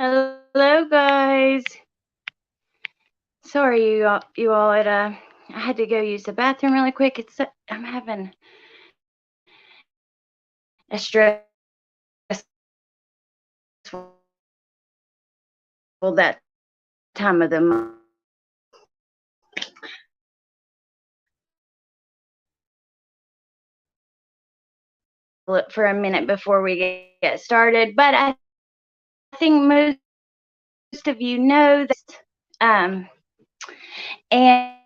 Hello, guys. Sorry, you all. I had to go use the bathroom really quick. I'm having a stressful that time of the month. For a minute before we get started, but I think most of you know that. And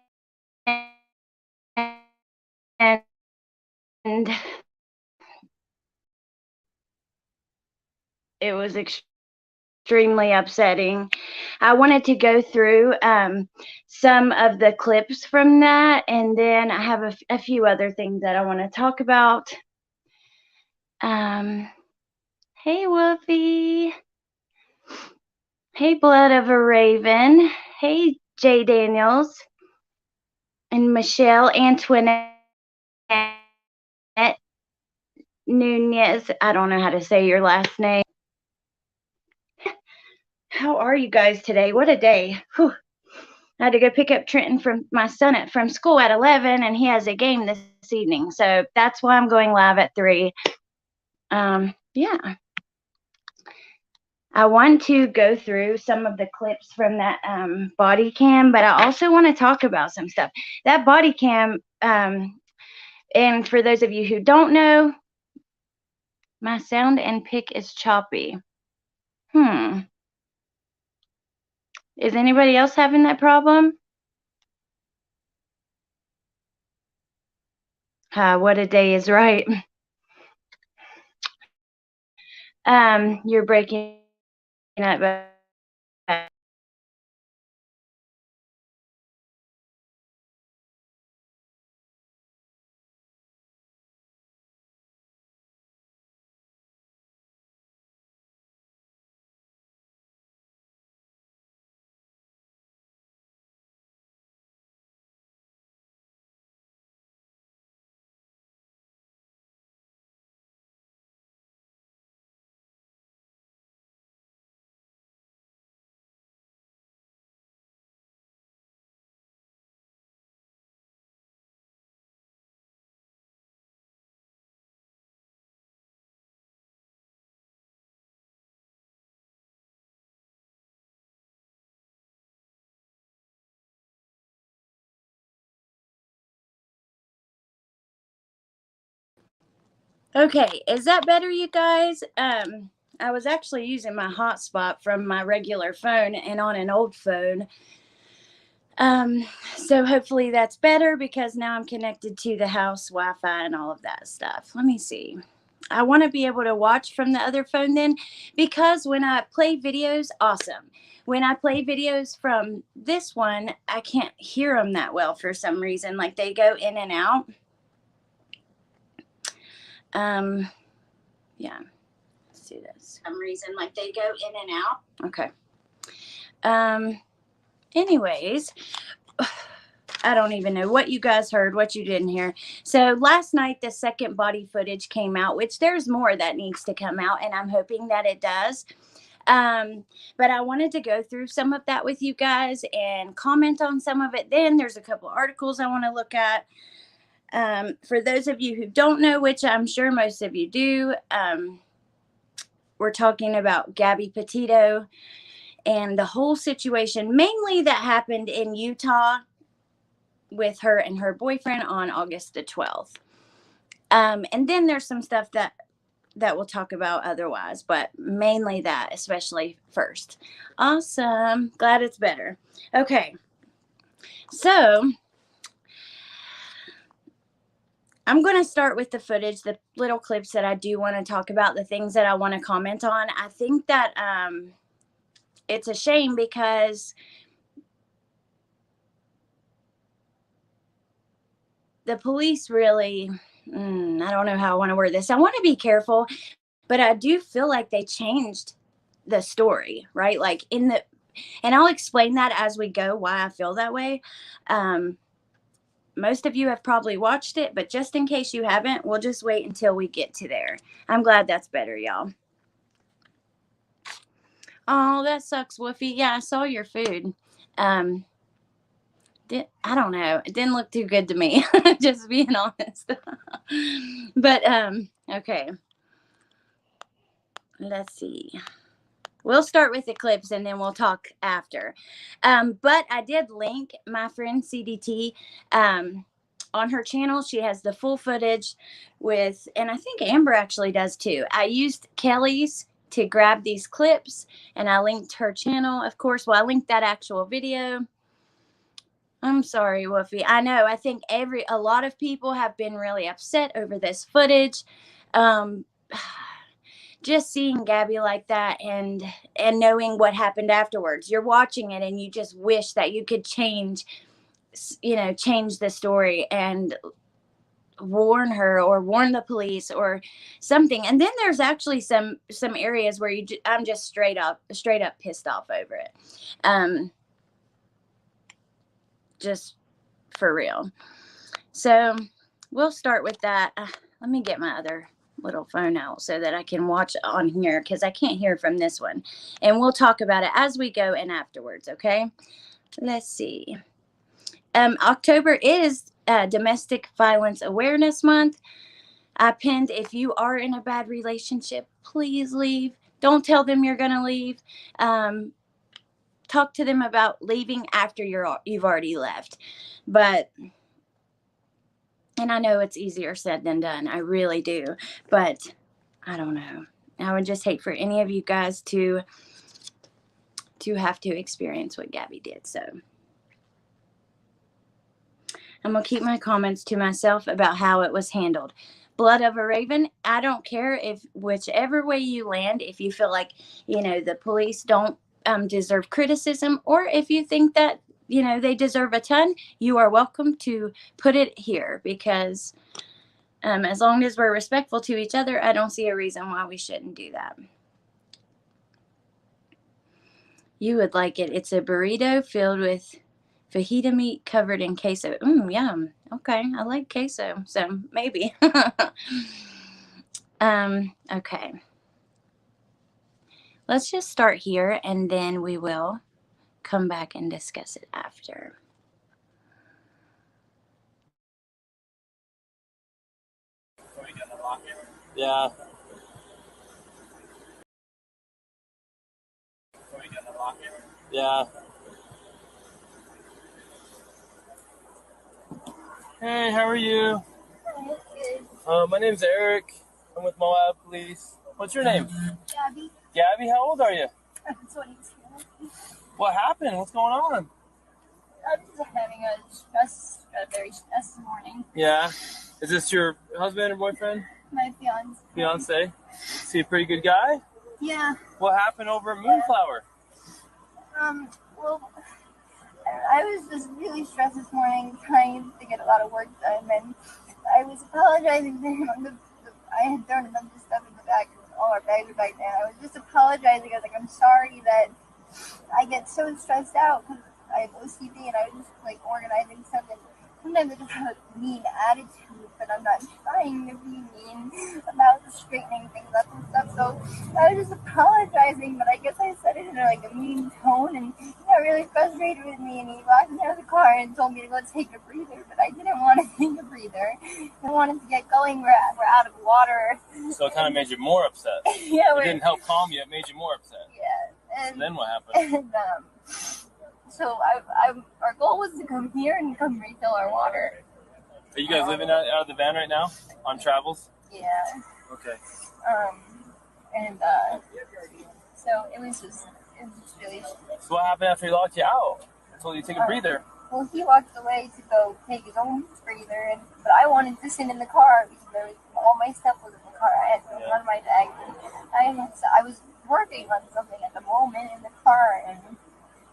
and it was extremely upsetting. I wanted to go through some of the clips from that, and then I have a few other things that I want to talk about. Hey, Wolfie. Hey, Blood of a Raven. Hey, Jay Daniels. And Michelle Antoinette Nunez. I don't know how to say your last name. How are you guys today? What a day. Whew. I had to go pick up Trenton from my son from school at 11, and he has a game this evening. So that's why I'm going live at 3. Yeah. I want to go through some of the clips from that body cam, but I also want to talk about some stuff. That body cam, and for those of you who don't know, my sound and pick is choppy. Is anybody else having that problem? What a day is right. You're breaking up. Okay, is that better, you guys? I was actually using my hotspot from my regular phone and on an old phone. So hopefully that's better because now I'm connected to the house Wi-Fi and all of that stuff. Let me see. I want to be able to watch from the other phone then, because when I play videos, awesome. When I play videos from this one, I can't hear them that well for some reason. Like they go in and out. Yeah. Let's do this. For some reason, like they go in and out. Okay. Anyways, I don't even know what you guys heard, what you didn't hear. So last night, the second body footage came out, which there's more that needs to come out, and I'm hoping that it does. But I wanted to go through some of that with you guys and comment on some of it. Then there's a couple articles I want to look at. For those of you who don't know, which I'm sure most of you do, we're talking about Gabby Petito and the whole situation, mainly that happened in Utah with her and her boyfriend on August the 12th. And then there's some stuff that we'll talk about otherwise, but mainly that, especially first. Awesome. Glad it's better. Okay. So I'm going to start with the footage, the little clips that I do want to talk about, the things that I want to comment on. I think that it's a shame because the police really, I don't know how I want to word this. I want to be careful, but I do feel like they changed the story, right? Like and I'll explain that as we go, why I feel that way. Most of you have probably watched it, but just in case you haven't, we'll just wait until we get to there. I'm glad that's better, y'all. Oh, that sucks, Woofy. Yeah, I saw your food. Um, I don't know. It didn't look too good to me, just being honest. But okay. Let's see. We'll start with the clips and then we'll talk after. But I did link my friend CDT on her channel. She has the full footage with, and I think Amber actually does too. I used Kelly's to grab these clips and I linked her channel, of course. Well, I linked that actual video. I'm sorry, Woofy. I know. I think a lot of people have been really upset over this footage. Um, just seeing Gabby like that and knowing what happened afterwards. You're watching it and you just wish that you could change the story and warn her or warn the police or something. And then there's actually some areas where I'm just straight up pissed off over it. Just for real. So we'll start with that. Let me get my other little phone out so that I can watch on here because I can't hear from this one. And we'll talk about it as we go and afterwards, okay? Let's see. October is Domestic Violence Awareness Month. I pinned, if you are in a bad relationship, please leave. Don't tell them you're going to leave. Talk to them about leaving after you've already left. And I know it's easier said than done. I really do. But I don't know. I would just hate for any of you guys to have to experience what Gabby did. So I'm going to keep my comments to myself about how it was handled. Blood of a Raven, I don't care if whichever way you land, if you feel like, the police don't deserve criticism, or if you think that, they deserve a ton, you are welcome to put it here because as long as we're respectful to each other, I don't see a reason why we shouldn't do that. You would like it. It's a burrito filled with fajita meat covered in queso. Yum. Okay, I like queso, so maybe. Okay. Let's just start here, and then we will come back and discuss it after. Yeah. Yeah. Hey, how are you? My name's Eric. I'm with Moab Police. What's your name? Gabby. Gabby, how old are you? I'm 22. What happened? What's going on? I'm just having a very stressed morning. Yeah. Is this your husband or boyfriend? My fiance. Fiance? Is he a pretty good guy? Yeah. What happened over at Moonflower? Well, I was just really stressed this morning trying to get a lot of work done, and I was apologizing to him. I had thrown a bunch of stuff in the back, and all our bags were back there. I was just apologizing. I was like, I'm sorry that I get so stressed out because I have OCD and I was just like organizing stuff. And sometimes I just have a mean attitude, but I'm not trying to be mean about straightening things up and stuff. So I was just apologizing, but I guess I said it in like a mean tone, and he got really frustrated with me, and he locked me out of the car and told me to go take a breather, but I didn't want to take a breather. I wanted to get going. We're out of water. So it kind of made you more upset. Yeah, it didn't help calm you. It made you more upset. Yeah. And so then what happened? And so our goal was to come here and come refill our water. Are you guys living out of the van right now on travels? Yeah. Okay. And so it was just really. So what happened after he locked you out? I told you to take a breather. Well, he walked away to go take his own breather, but I wanted to sit in the car because all my stuff was in the car. I had none of my bags. I was working on something at the moment in the car, and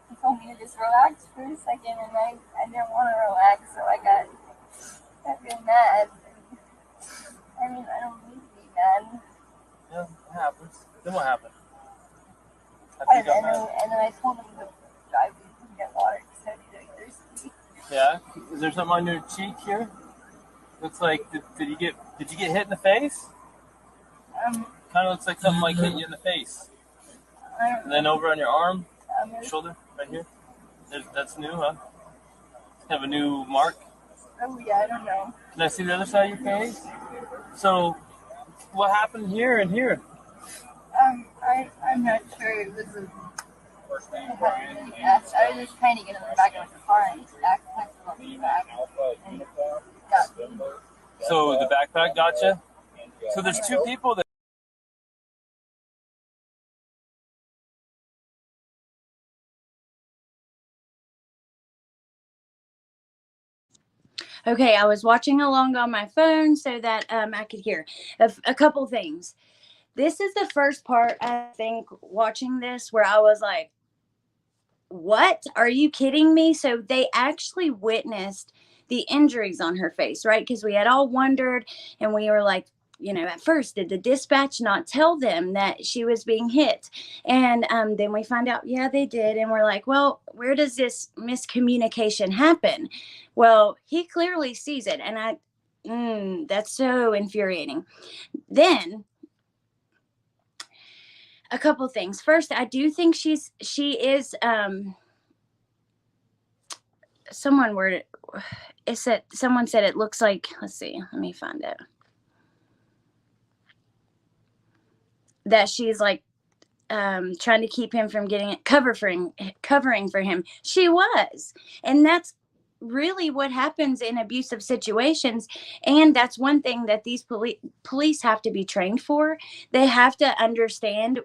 he told me to just relax for a second, and I didn't want to relax, so I got really mad. I mean, I don't need to be mad. Yeah, it happens. Then what happened? And then I told him to drive me to get water because I was really thirsty. Yeah? Is there something on your cheek here? Looks like, did you get hit in the face? Kind of looks like something like hit you in the face. And then over on your arm, Really? shoulder, right here. That's new, huh? Have a new mark. Oh yeah, I don't know. Can I see the other side of your face? So, what happened here and here? I'm not sure. It was a. I haven't really asked. I was just trying to get in the back of the car and his backpack was on the back and got me. So the backpack got you. So there's two people that. Okay, I was watching along on my phone so that I could hear a couple things. This is the first part, I think, watching this where I was like, what? Are you kidding me? So they actually witnessed the injuries on her face, right? Because we had all wondered and we were like, at first, did the dispatch not tell them that she was being hit? And then we find out, yeah, they did. And we're like, well, where does this miscommunication happen? Well, he clearly sees it. And that's so infuriating. Then a couple things. First, I do think she is, someone said it looks like, let's see, let me find it. That she's like trying to keep him from getting it, covering for him. She was. And that's really what happens in abusive situations. And that's one thing that these police have to be trained for. They have to understand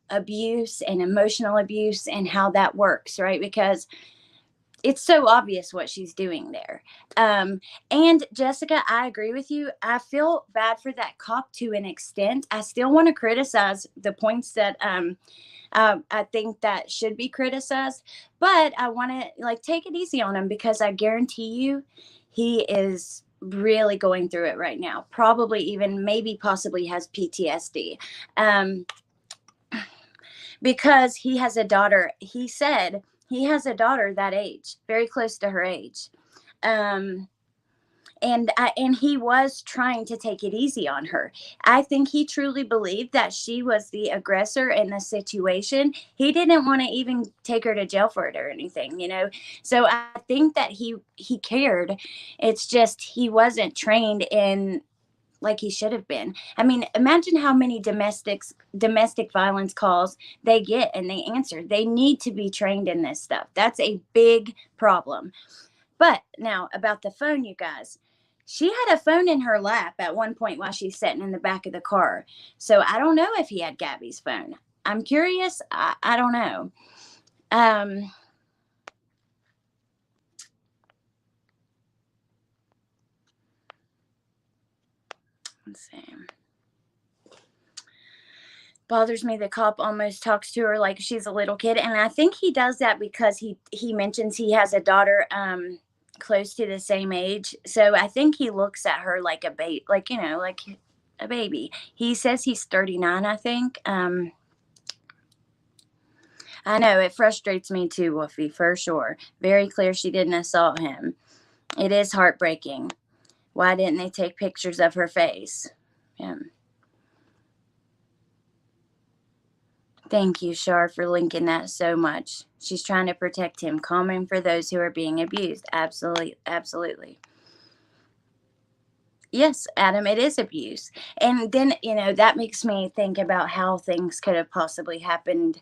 abuse and emotional abuse and how that works, right? Because it's so obvious what she's doing there. And Jessica, I agree with you. I feel bad for that cop to an extent. I still want to criticize the points that I think that should be criticized, but I want to take it easy on him because I guarantee you he is really going through it right now. Probably even maybe possibly has PTSD. Because he has a daughter. He said he has a daughter that age, very close to her age. And he was trying to take it easy on her. I think he truly believed that she was the aggressor in the situation. He didn't want to even take her to jail for it or anything, So I think that he cared. It's just he wasn't trained in like he should have been. I mean, imagine how many domestic violence calls they get and they answer. They need to be trained in this stuff. That's a big problem. But now about the phone, you guys. She had a phone in her lap at one point while she's sitting in the back of the car. So I don't know if he had Gabby's phone. I'm curious. I don't know. Let's see. Bothers me the cop almost talks to her like she's a little kid, and I think he does that because he mentions he has a daughter close to the same age. So I think he looks at her like a baby, like a baby. He says he's 39, I think. I know it frustrates me too, Wolfie, for sure. Very clear she didn't assault him. It is heartbreaking. Why didn't they take pictures of her face? Yeah. Thank you, Shar, for linking that so much. She's trying to protect him, calming for those who are being abused. Absolutely, absolutely. Yes, Adam, it is abuse. And then, that makes me think about how things could have possibly happened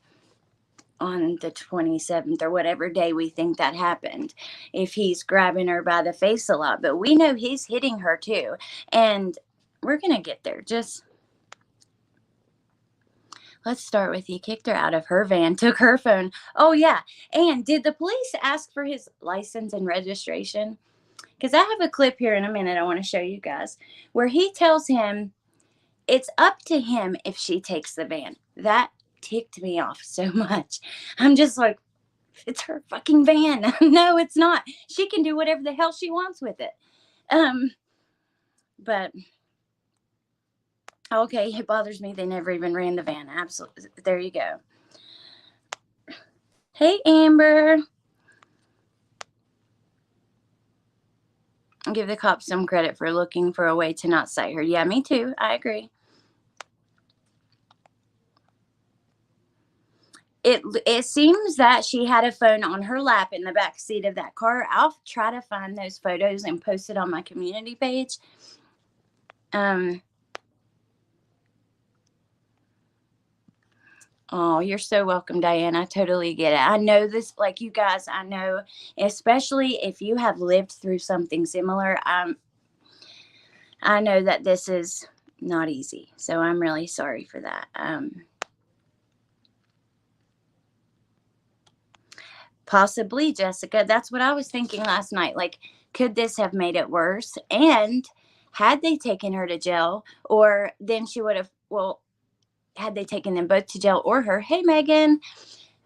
on the 27th or whatever day we think that happened. If he's grabbing her by the face a lot, but we know he's hitting her too. And we're going to get there. Just let's start with he kicked her out of her van, took her phone. Oh, yeah. And did the police ask for his license and registration? Because I have a clip here in a minute I want to show you guys where he tells him it's up to him if she takes the van. That ticked me off so much. I'm just like, it's her fucking van. No, it's not. She can do whatever the hell she wants with it. But okay, it bothers me they never even ran the van. Absolutely. There you go. Hey, Amber. I'll give the cops some credit for looking for a way to not cite her. Yeah, me too. I agree. it seems that she had a phone on her lap in the back seat of that car. I'll try to find those photos and post it on my community page. Oh, you're so welcome, Diane. I totally get it. I know this, like you guys, I know, especially if you have lived through something similar. I know that this is not easy. So I'm really sorry for that. Possibly, Jessica. That's what I was thinking last night. Like, could this have made it worse? And had they taken her to jail, or then she would have, well, had they taken them both to jail or her, hey, Megan,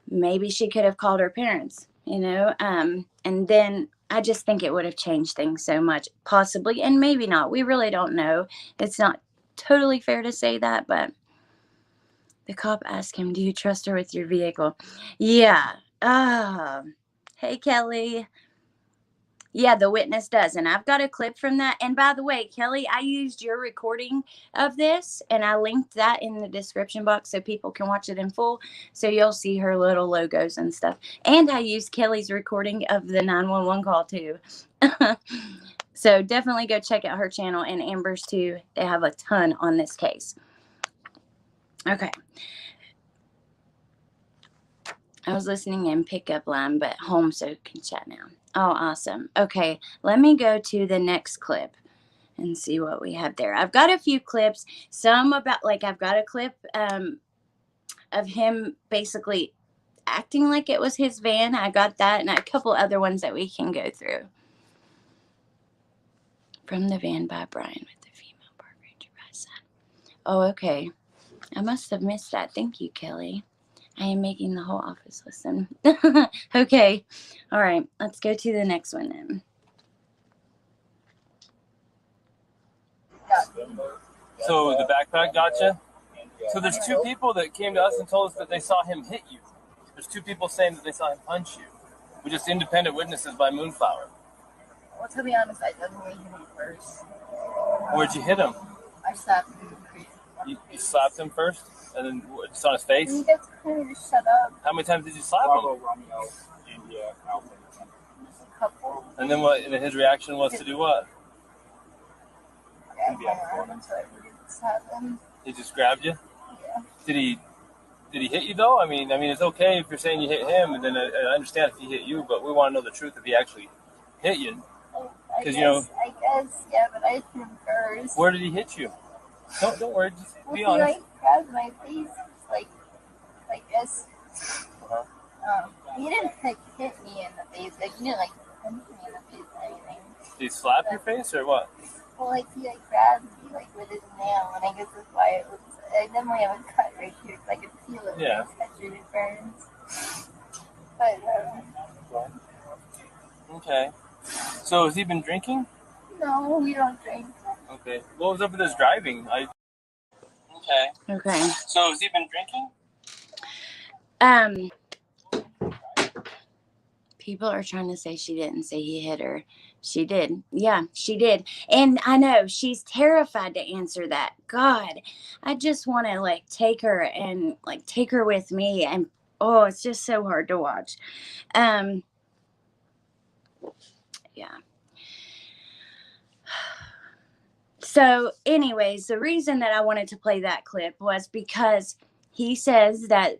maybe she could have called her parents, and then I just think it would have changed things so much, possibly, and maybe not. We really don't know. It's not totally fair to say that, but the cop asked him, do you trust her with your vehicle? Yeah. Hey, Kelly. Yeah, the witness does. And I've got a clip from that. And by the way, Kelly, I used your recording of this and I linked that in the description box so people can watch it in full. So you'll see her little logos and stuff. And I used Kelly's recording of the 911 call too. So definitely go check out her channel and Amber's too. They have a ton on this case. Okay. I was listening in pickup line, but home so can chat now. Oh, awesome. Okay, let me go to the next clip and see what we have there. I've got a few clips. Some about, like, I've got a clip of him basically acting like it was his van. I got that, and a couple other ones that we can go through. From the van by Brian with the female park ranger by his side. Oh, okay. I must have missed that. Thank you, Kelly. I am making the whole office listen. Okay. All right. Let's go to the next one then. So the backpack gotcha? So there's two people that came to us and told us that they saw him hit you. There's two people saying that they saw him punch you. We're just independent witnesses by Moonflower. Well, to be honest, I definitely hit him first. Where'd you hit him? I slapped him. You slapped him first? And then just on his face? He gets kind of just shut up. How many times did you slap him? Just a couple. And then what? And then his reaction was to do what? Yeah, until I really slap him. He just grabbed you? Yeah. Did he hit you though? I mean, it's okay if you're saying you hit him, and then I understand if he hit you, but we want to know the truth if he actually hit you. I guess, yeah, but I hit him first. Where did he hit you? Don't worry, just be honest. honest. He grabbed my face, like this. He didn't hit me in the face, like he didn't punch me in the face or anything. Did he slap your face or what? Well, he grabbed me with his nail, and I guess that's why it was. I definitely have a cut right here because I could feel it. Yeah. When it burns. But okay. So has he been drinking? no, we don't drink. Okay. What was up with his driving? Okay. So has he been drinking? People are trying to say she didn't say he hit her. She did. Yeah, she did. And I know she's terrified to answer that. God, I just want to take her and take her with me. And oh, it's just so hard to watch. Yeah. So anyways, the reason that I wanted to play that clip was because he says that,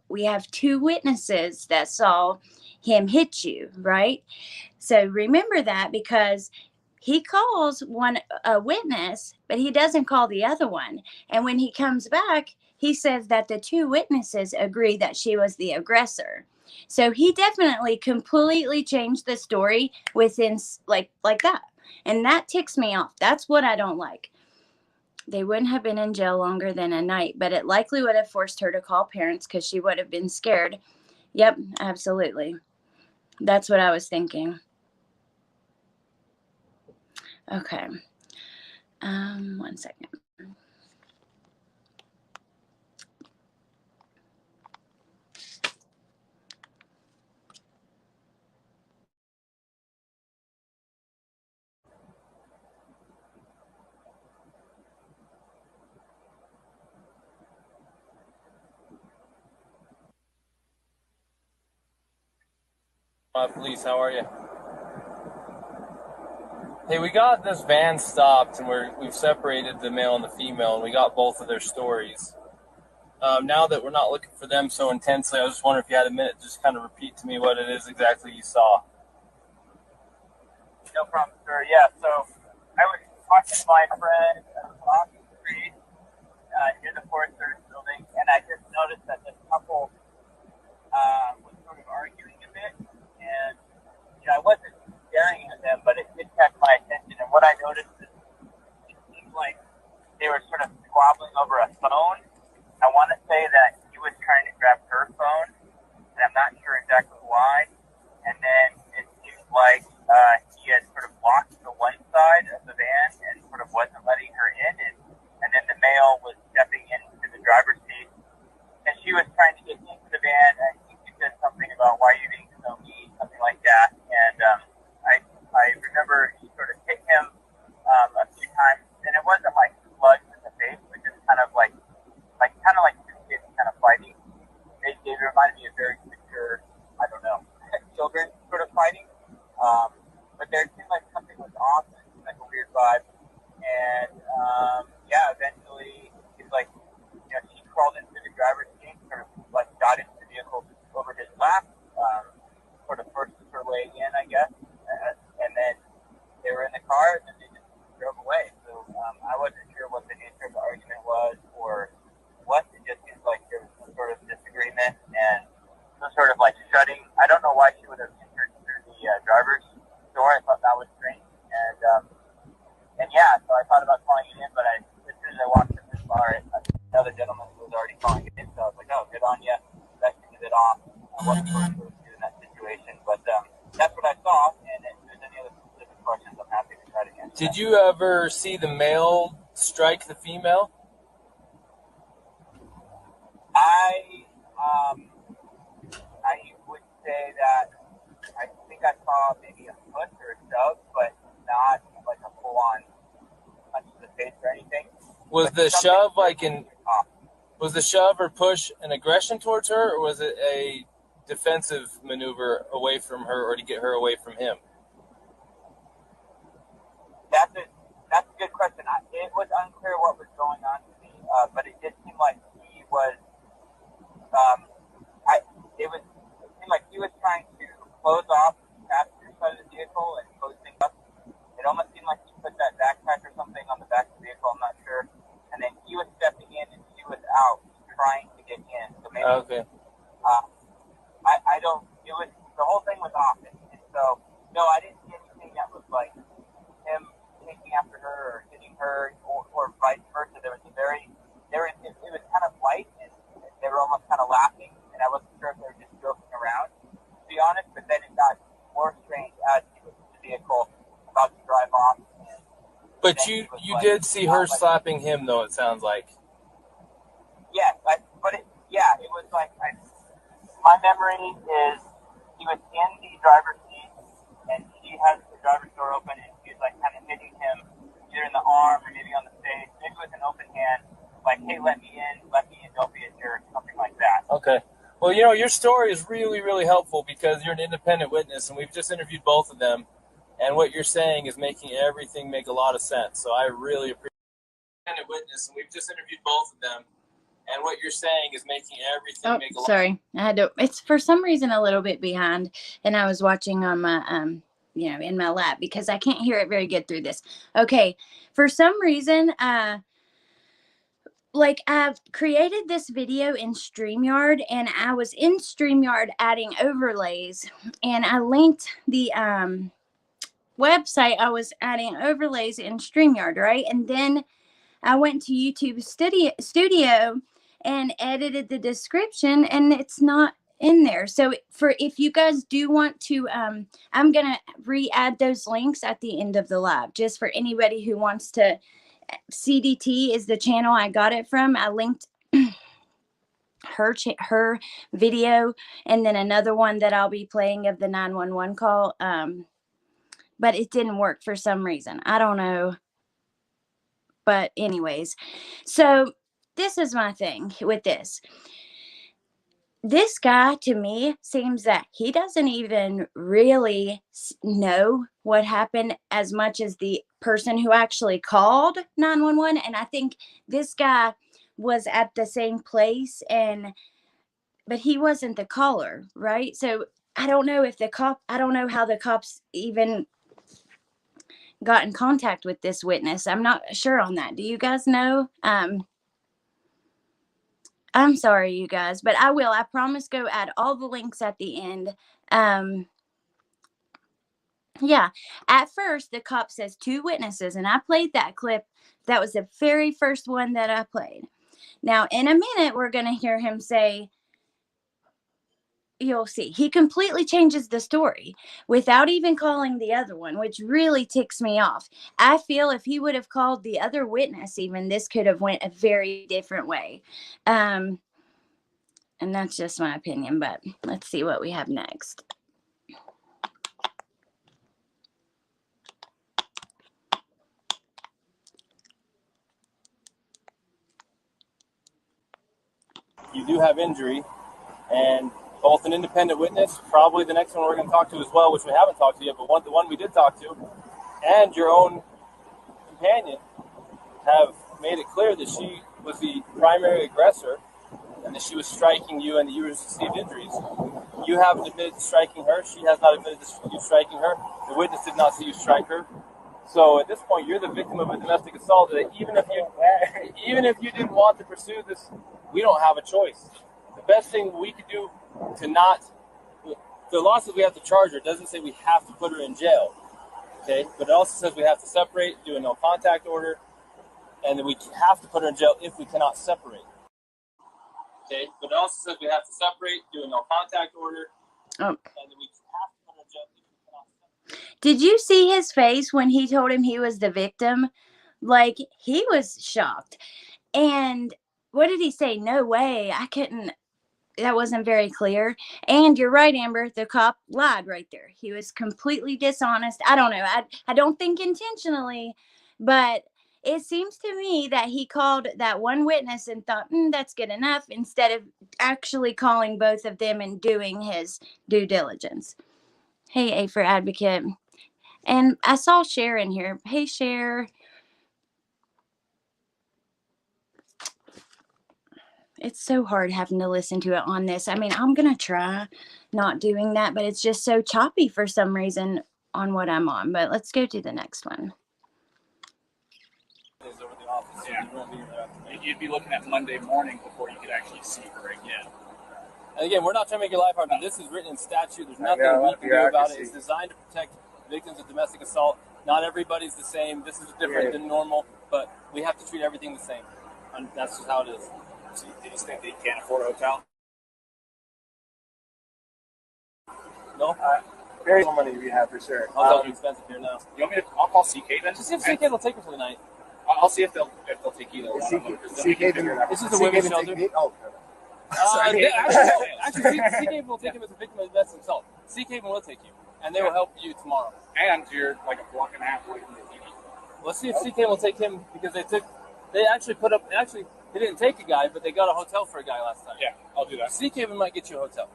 we have two witnesses that saw him hit you, right? So remember that because he calls a witness, but he doesn't call the other one. And when he comes back, he says that the two witnesses agree that she was the aggressor. So he definitely completely changed the story within like that. And that ticks me off. That's what I don't like. They wouldn't have been in jail longer than a night, but it likely would have forced her to call parents because she would have been scared. Yep, absolutely. That's what I was thinking. Okay. 1 second. Police, how are you? Hey, we got this van stopped, and we've separated the male and the female, and we got both of their stories. Now that we're not looking for them so intensely, I was just wondering if you had a minute to just kind of repeat to me what it is exactly you saw. No problem, sir. Yeah, so I was talking to my friend across the street near the Forest Service building, and I just noticed that this couple was sort of arguing a bit, and I wasn't staring at them, but it did catch my attention. And what I noticed is it seemed like they were sort of squabbling over a phone. I want to say that he was trying to grab her phone, and I'm not sure exactly why. And then it seemed like he had sort of blocked the one side of the van and sort of wasn't letting her in, and then the male was stepping into the driver's seat, and she was trying to get into the van, and he said something about why you being so mean, something like that. And I remember he sort of hit him a few times, and it wasn't like slugs in the face, but just kind of like two kids kind of fighting. They reminded me of very mature, I don't know, children sort of fighting. But there seemed like something was off, and it seemed like a weird vibe. And eventually he's like, she crawled into the driver's seat, sort of like got into the vehicle over his lap, sort of forced her way in, I guess. And then they were in the car, and then they just drove away. So I wasn't sure what the nature of the argument was or what. It just seems like there was some sort of disagreement and some sort of like shutting. I don't know why she would have entered through the driver's door. I thought that was strange. So I thought about calling it in, but as soon as I walked in this bar, another gentleman was already calling it in. So I was like, oh, good on you. That ended it off. I wasn't supposed to do in that situation. But that's what I saw. And if there's any other specific questions, I'm happy to try to answer. Did you ever see the male strike the female? I would say that I think I saw maybe a push or a shove, but not like a full-on punch to the face or anything. Was the shove was the shove or push an aggression towards her, or was it a defensive maneuver away from her or to get her away from him? That's a good question. It was unclear what was going on to me, but it did seem like he was. It seemed like he was trying to close off the passenger side of the vehicle and close things up. It almost seemed like he put that backpack or something on the back of the vehicle. I'm not sure. And then he was stepping in and she was out trying to get in. So maybe. Okay. I don't. It was the whole thing was off, and so no, I didn't see anything that was like him taking after her or hitting her or vice versa. It was kind of light, and they were almost kind of laughing, and I wasn't sure if they were just joking around, to be honest. But then it got more strange as he was in the vehicle about to drive off. But you did see her slapping him, though. It sounds like. Yes, it was like my memory is he was in the driver's seat, and she has the driver's door open, and she was like kind of hitting him either in the arm or maybe on the face, maybe with an open hand, like, hey, let me in, don't be a jerk, something like that. Okay. Well, your story is really, really helpful because you're an independent witness, and we've just interviewed both of them, and what you're saying is making everything make a lot of sense. So I really appreciate independent witness, and we've just interviewed both of them, and what you're saying is making everything make a lot. Sorry, I had to. It's for some reason a little bit behind, and I was watching on my in my lap because I can't hear it very good through this. Okay, for some reason, like I've created this video in StreamYard, and I was in StreamYard adding overlays, and I linked the website I was adding overlays in StreamYard, right? And then I went to YouTube Studio and edited the description, and it's not in there. So if you guys do want to, I'm going to re-add those links at the end of the live, just for anybody who wants to. CDT is the channel I got it from. I linked her video, and then another one that I'll be playing of the 911 call. But it didn't work for some reason. I don't know. But anyways, so this is my thing with this. this guy, to me, seems that he doesn't even really know what happened as much as the person who actually called 911. And I think this guy was at the same place, but he wasn't the caller, right? So I don't know if I don't know how the cops even got in contact with this witness. I'm not sure on that. Do you guys know? I'm sorry, you guys, but I promise, go add all the links at the end. Um, yeah. At first, the cop says 2 witnesses, and I played that clip. That was the very first one that I played. Now, in a minute, we're going to hear him say, you'll see. He completely changes the story without even calling the other one, which really ticks me off. I feel if he would have called the other witness, even, this could have went a very different way. And that's just my opinion, but let's see what we have next. You do have injury, and both an independent witness, probably the next one we're going to talk to as well, which we haven't talked to yet, but the one we did talk to, and your own companion have made it clear that she was the primary aggressor and that she was striking you and that you received injuries. You haven't admitted to striking her. She has not admitted to you striking her. The witness did not see you strike her. So at this point, you're the victim of a domestic assault. Even if you didn't want to pursue this, we don't have a choice. The best thing we could do to not, the law says we have to charge her. It doesn't say we have to put her in jail. Okay, but it also says we have to separate, do a no contact order, and then we have to put her in jail if we cannot separate. Okay, but it also says we have to separate, do a no contact order, and then we have to put her in jail if we cannot separate. Did you see his face when he told him he was the victim? Like, he was shocked. And what did he say? No way. I couldn't. That wasn't very clear. And you're right, Amber. The cop lied right there. He was completely dishonest. I don't know. I don't think intentionally, but it seems to me that he called that one witness and thought, that's good enough, instead of actually calling both of them and doing his due diligence. Hey, A for Advocate. And I saw Cher in here. Hey, Cher. It's so hard having to listen to it on this. I mean, I'm going to try not doing that, but it's just so choppy for some reason on what I'm on. But let's go to the next one. Yeah. You'd be looking at Monday morning before you could actually see her again. And again, we're not trying to make your life hard, but this is written in statute. There's nothing we can do about it. It's designed to protect victims of domestic assault. Not everybody's the same. This is different than normal, but we have to treat everything the same. And that's just how it is. So you just think they can't afford a hotel? No? Very little money we have for sure. Hotels are expensive here now. You want me to? I'll call CK then. Just see if CK will take her for the night. I'll see if they'll take either one. This is a women's shelter. Actually, CK will take him as a victim of domestic assault. CK will take you, and they will help you tomorrow. And you're like a block and a half away from the TV. Let's see if CK will take him, because they actually they didn't take a guy, but they got a hotel for a guy last time. Yeah, I'll do that. CK might get you a hotel.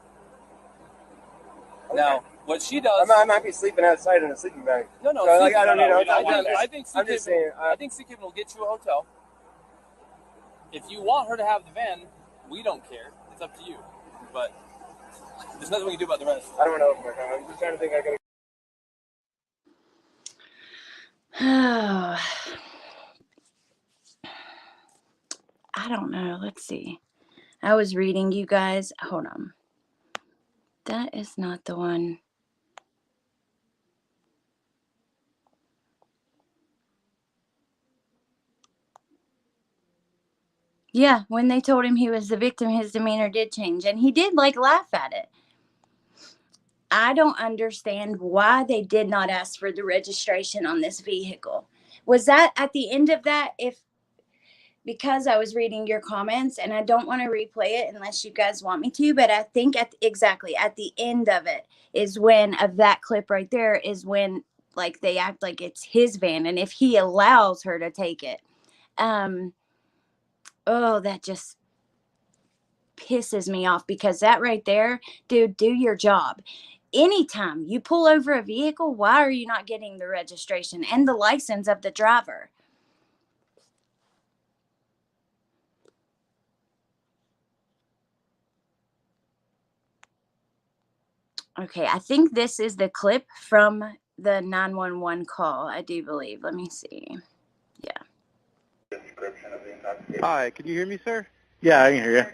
Okay. Now, what she does, I might be sleeping outside in a sleeping bag. No, So, I don't need a hotel. I think CK will get you a hotel. If you want her to have the van, we don't care. It's up to you. But there's nothing we can do about the rest. I don't want to open my car. I'm just trying to think. I don't know. Let's see. I was reading, you guys. Hold on. That is not the one. Yeah, when they told him he was the victim, his demeanor did change. And he did laugh at it. I don't understand why they did not ask for the registration on this vehicle. Was that at the end of that? Because I was reading your comments, and I don't want to replay it unless you guys want me to, but I think exactly at the end of it is when, of that clip right there, is when they act like it's his van, and if he allows her to take it. That just pisses me off, because that right there, dude, do your job. Anytime you pull over a vehicle, why are you not getting the registration and the license of the driver? Okay, I think this is the clip from the 911 call, I do believe. Let me see. Yeah. Hi, can you hear me, sir? Yeah, I can hear you.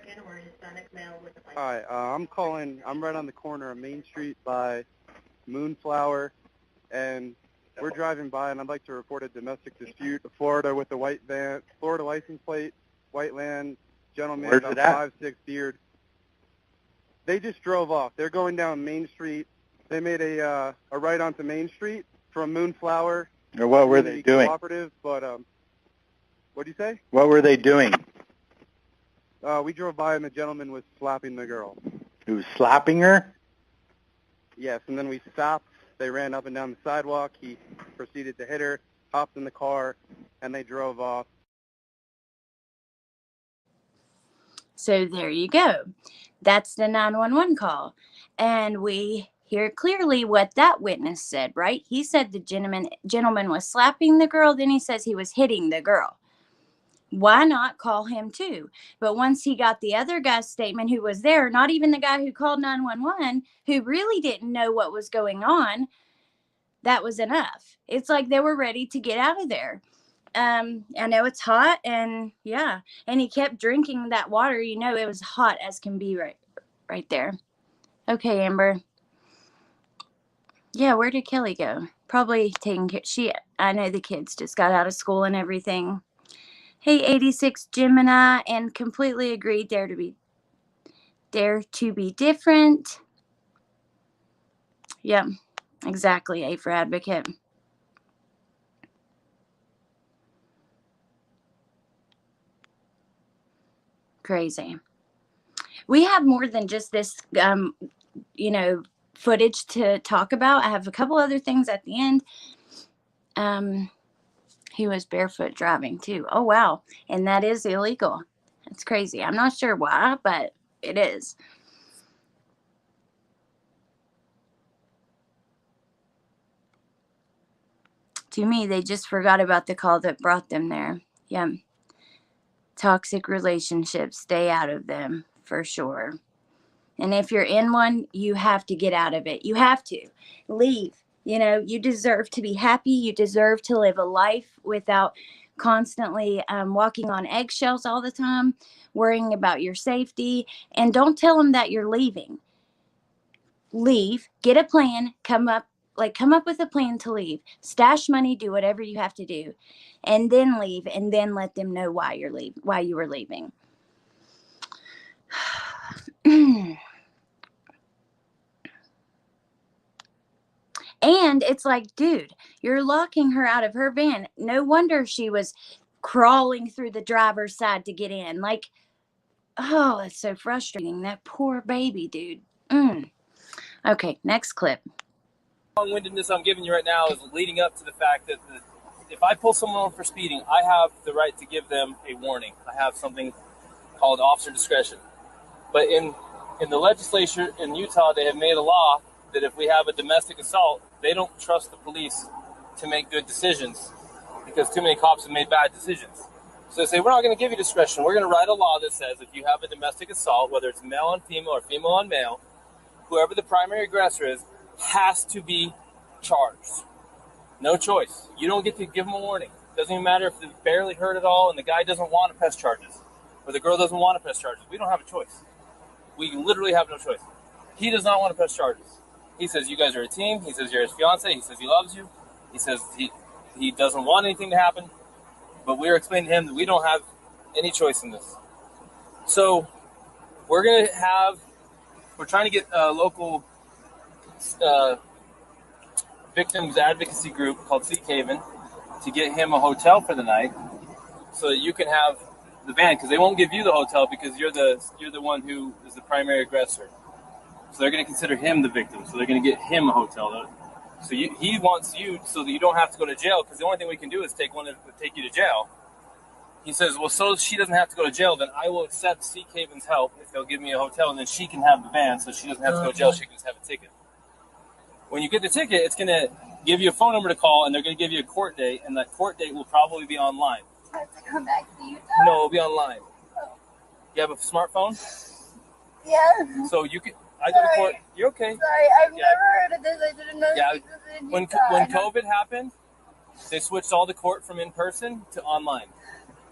Hi, I'm calling. I'm right on the corner of Main Street by Moonflower, and we're driving by, and I'd like to report a domestic dispute. Florida with a white van, Florida license plate, white van, gentleman, Where's about it at? 5'6", beard. They just drove off. They're going down Main Street. They made a right onto Main Street from Moonflower. Or what were they doing? Cooperative, but what do you say? What were they doing? We drove by, and the gentleman was slapping the girl. He was slapping her? Yes, and then we stopped. They ran up and down the sidewalk. He proceeded to hit her, hopped in the car, and they drove off. So there you go. That's the 911 call. And we hear clearly what that witness said, right? He said the gentleman was slapping the girl. Then he says he was hitting the girl. Why not call him too? But once he got the other guy's statement, who was there, not even the guy who called 911, who really didn't know what was going on, that was enough. It's like they were ready to get out of there. I know it's hot, and yeah, and he kept drinking that water. You know, it was hot as can be right there. Okay, Amber. Yeah, where did Kelly go? Probably taking care. I know the kids just got out of school and everything. Hey, 86 Gemini, and completely agree. Dare to be different. Yeah, exactly. A for advocate. Crazy. We have more than just this, footage to talk about. I have a couple other things at the end. He was barefoot driving too. Oh, wow. And that is illegal. That's crazy. I'm not sure why, but it is. To me, they just forgot about the call that brought them there. Yeah. Toxic relationships, stay out of them for sure. And if you're in one, you have to get out of it. You have to leave. You know, you deserve to be happy. You deserve to live a life without constantly walking on eggshells all the time, worrying about your safety. And don't tell them that you're leaving. Leave, get a plan, come up with a plan to leave. Stash money, do whatever you have to do, and then leave, and then let them know why you were leaving. And it's like, dude, you're locking her out of her van. No wonder she was crawling through the driver's side to get in. Like, oh, it's so frustrating. That poor baby, dude. Okay, next clip. Long-windedness I'm giving you right now is leading up to the fact that if I pull someone over for speeding, I have the right to give them a warning. I have something called officer discretion. But in the legislature in Utah, they have made a law that if we have a domestic assault, they don't trust the police to make good decisions because too many cops have made bad decisions. So they say, we're not going to give you discretion. We're going to write a law that says if you have a domestic assault, whether it's male on female or female on male, whoever the primary aggressor is has to be charged. No choice. You don't get to give them a warning. Doesn't even matter if they're barely hurt at all and the guy doesn't want to press charges or the girl doesn't want to press charges. We don't have a choice. We literally have no choice. He does not want to press charges. He says you guys are a team. He says you're his fiance. He says he loves you. He says he doesn't want anything to happen. But we're explaining to him that we don't have any choice in this. So we're trying to get a local victims advocacy group called Seek Haven to get him a hotel for the night so that you can have the van, because they won't give you the hotel because you're the one who is the primary aggressor. So they're going to consider him the victim. So they're going to get him a hotel. So he wants you so that you don't have to go to jail, because the only thing we can do is take you to jail. He says, well, so she doesn't have to go to jail, then I will accept Seek Haven's help if they'll give me a hotel, and then she can have the van so she doesn't have to go to jail. She can just have a ticket. When you get the ticket, it's going to give you a phone number to call, and they're going to give you a court date, and that court date will probably be online. I have to come back to Utah? No, it'll be online. Oh. You have a smartphone? Yeah. So you can. I go to court. You're okay. Sorry, I've never heard of this. I didn't know this was in Utah. When COVID happened, they switched all the court from in person to online.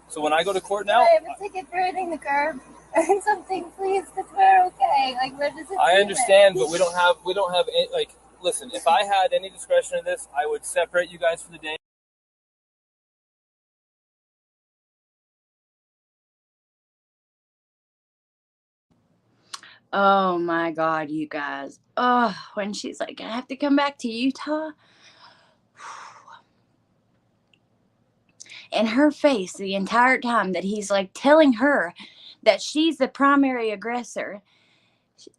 So when I go to court now, I have a ticket for hitting the curb or something, please, because we're okay. Like, where does it? I understand, but we don't have any, like. Listen, if I had any discretion in this, I would separate you guys for the day. Oh my God, you guys. Oh, when she's like, I have to come back to Utah. And her face the entire time that he's like telling her that she's the primary aggressor.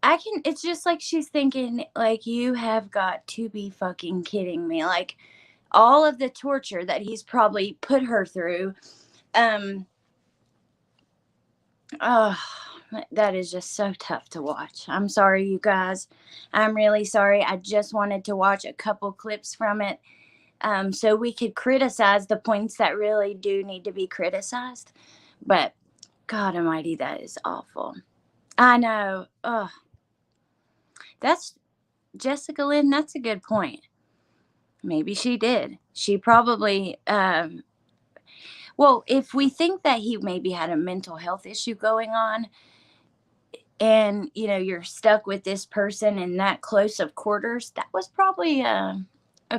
It's just like she's thinking, like, you have got to be fucking kidding me. Like, all of the torture that he's probably put her through. Oh, that is just so tough to watch. I'm sorry, you guys. I'm really sorry. I just wanted to watch a couple clips from it so we could criticize the points that really do need to be criticized. But God almighty, that is awful. I know. Ugh. That's Jessica Lynn. That's a good point. Maybe she did. She probably, well, if we think that he maybe had a mental health issue going on and, you know, you're stuck with this person in that close of quarters, that was probably a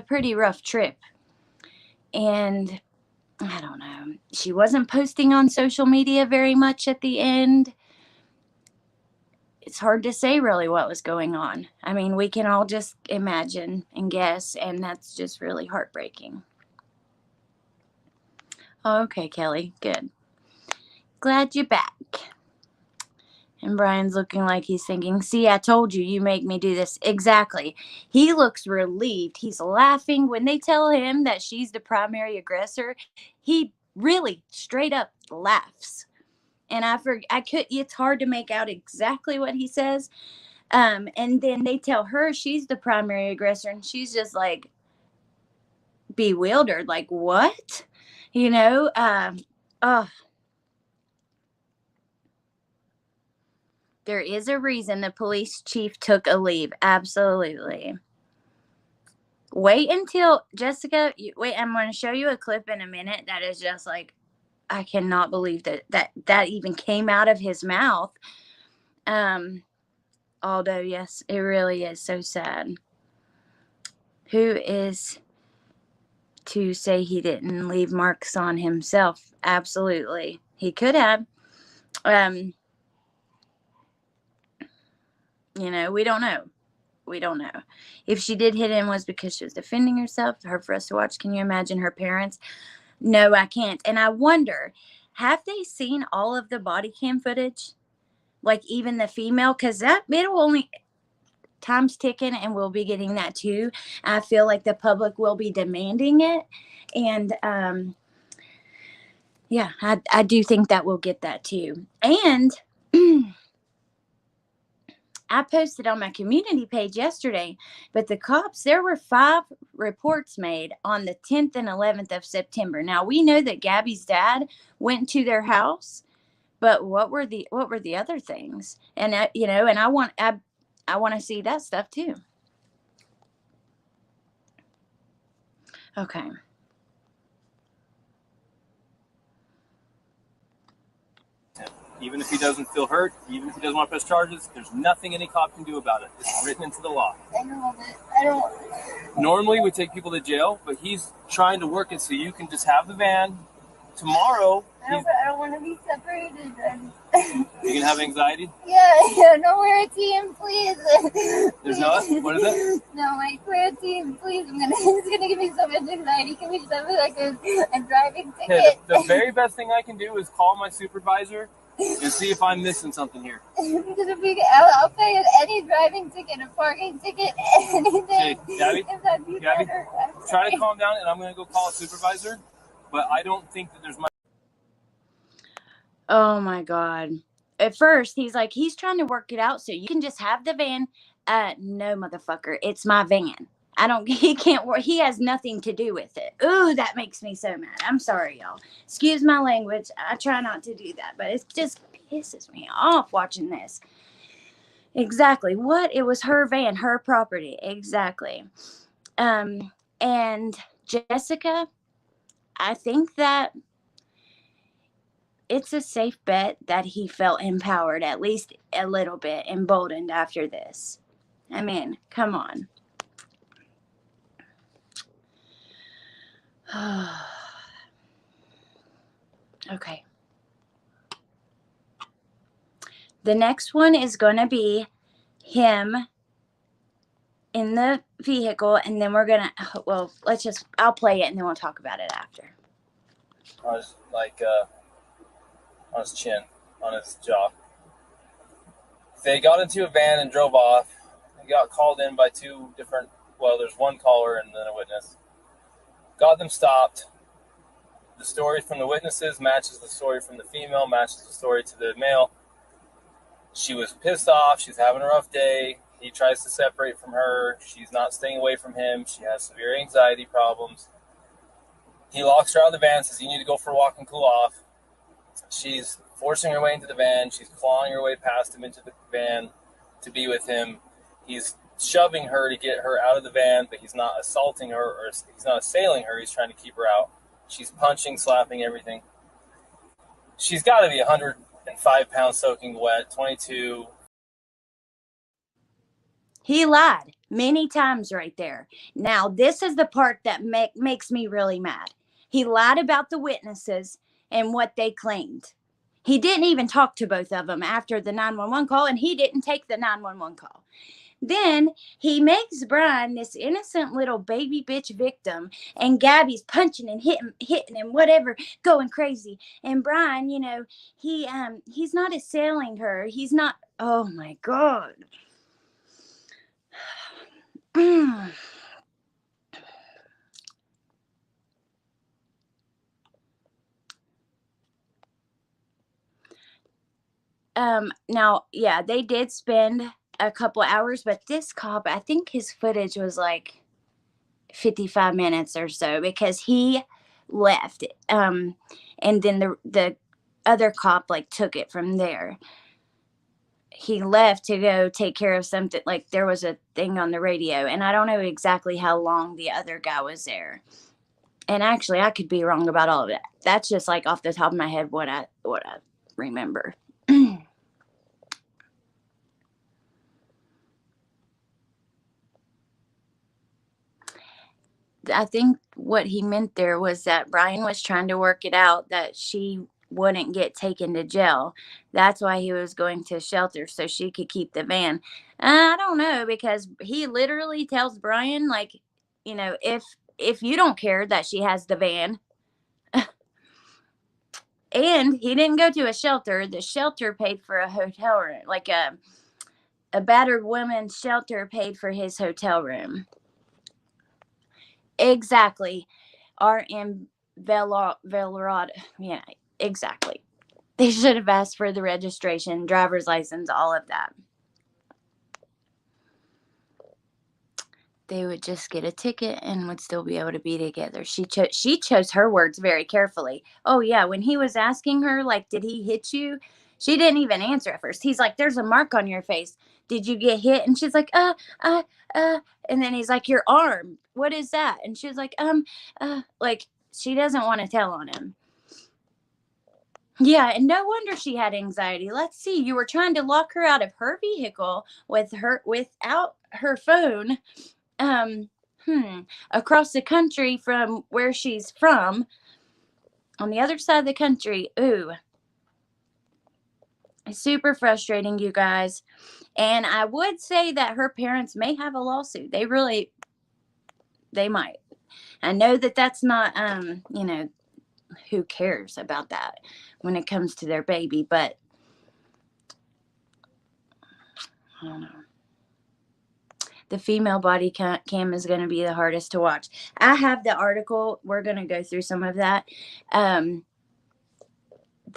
pretty rough trip. And I don't know. She wasn't posting on social media very much at the end. It's hard to say really what was going on. I mean, we can all just imagine and guess, and that's just really heartbreaking. Okay, Kelly, good. Glad you're back. And Brian's looking like he's thinking, see, I told you, you make me do this. Exactly. He looks relieved. He's laughing. When they tell him that she's the primary aggressor, he really straight up laughs. And it's hard to make out exactly what he says. And then they tell her she's the primary aggressor, and she's just like bewildered, like, what? You know, there is a reason the police chief took a leave. Absolutely. Wait until Jessica, I'm going to show you a clip in a minute that is just like, I cannot believe that even came out of his mouth. Although, yes, it really is so sad. Who is to say he didn't leave marks on himself? Absolutely. He could have. You know, we don't know. We don't know. If she did hit him was because she was defending herself. Hard for us to watch. Can you imagine her parents? No, I can't. And I wonder, have they seen all of the body cam footage? Like even the female? Because it'll only... time's ticking, and we'll be getting that too. I feel like the public will be demanding it. And yeah, I do think that we'll get that too. And I posted on my community page yesterday, but the cops, there were 5 reports made on the 10th and 11th of September. Now we know that Gabby's dad went to their house, but what were the other things? And you know, and I want to see that stuff too. Okay. Even if he doesn't feel hurt, even if he doesn't want to press charges, there's nothing any cop can do about it. It's written into the law. I don't. Normally we take people to jail, but he's trying to work it so you can just have the van. Tomorrow, I don't want to be separated. You can have anxiety? Yeah, no, we're a team, please. There's no, what is it? No, like, we're a team, please. It's gonna give me so much anxiety. Can we just have like a driving ticket? Okay, the very best thing I can do is call my supervisor and see if I'm missing something here. Because I'll pay any driving ticket, a parking ticket, anything. Hey, Gabby, Better. Try to calm down, and I'm going to go call a supervisor, but I don't think that there's much. Oh my God. At first, he's like, he's trying to work it out so you can just have the van. No, motherfucker. It's my van. He can't work. He has nothing to do with it. Ooh, that makes me so mad. I'm sorry, y'all. Excuse my language. I try not to do that, but it just pisses me off watching this. Exactly. What? It was her van, her property. Exactly. And Jessica, I think that it's a safe bet that he felt empowered, at least a little bit, emboldened after this. I mean, come on. Okay. The next one is going to be him in the vehicle, and then we're going to, well, I'll play it and then we'll talk about it after. On his, on his chin, on his jaw. They got into a van and drove off. He got called in by two different, there's one caller and then a witness. Got them stopped. The story from the witnesses matches the story from the female, matches the story to the male. She was pissed off. She's having a rough day. He tries to separate from her. She's not staying away from him. She has severe anxiety problems. He locks her out of the van, says, you need to go for a walk and cool off. She's forcing her way into the van. She's clawing her way past him into the van to be with him. He's shoving her to get her out of the van, but he's not assaulting her or he's not assailing her. He's trying to keep her out. She's punching, slapping, everything. She's got to be 105 pounds soaking wet, 22. He lied many times right there. Now, this is the part that makes me really mad. He lied about the witnesses and what they claimed. He didn't even talk to both of them after the 911 call, and he didn't take the 911 call. Then he makes Brian this innocent little baby bitch victim, and Gabby's punching and hitting him, whatever, going crazy. And Brian, he's not assailing her. He's not. Oh my God. Now, yeah, they did spend a couple hours, but this cop, I think his footage was like 55 minutes or so because he left. And then the other cop like took it from there. He left to go take care of something, like there was a thing on the radio, and I don't know exactly how long the other guy was there. And actually, I could be wrong about all of it. That's just like off the top of my head what I remember. I think what he meant there was that Brian was trying to work it out that she wouldn't get taken to jail. That's why he was going to shelter, so she could keep the van. I don't know, because he literally tells Brian, like, if you don't care that she has the van. And he didn't go to a shelter. The shelter paid for a hotel room, like a battered woman's shelter paid for his hotel room. Exactly. RM Velorado. Yeah, exactly. They should have asked for the registration, driver's license, all of that. They would just get a ticket and would still be able to be together. She chose her words very carefully. Oh, yeah. When he was asking her, like, did he hit you? She didn't even answer at first. He's like, there's a mark on your face. Did you get hit? And she's like, and then he's like, your arm. What is that? And she's like, like, she doesn't want to tell on him. Yeah, and no wonder she had anxiety. Let's see. You were trying to lock her out of her vehicle without her phone. Across the country from where she's from, on the other side of the country. Ooh, it's super frustrating, you guys. And I would say that her parents may have a lawsuit. They might. I know that that's not, who cares about that when it comes to their baby, but I don't know. The female body cam is going to be the hardest to watch. I have the article. We're going to go through some of that.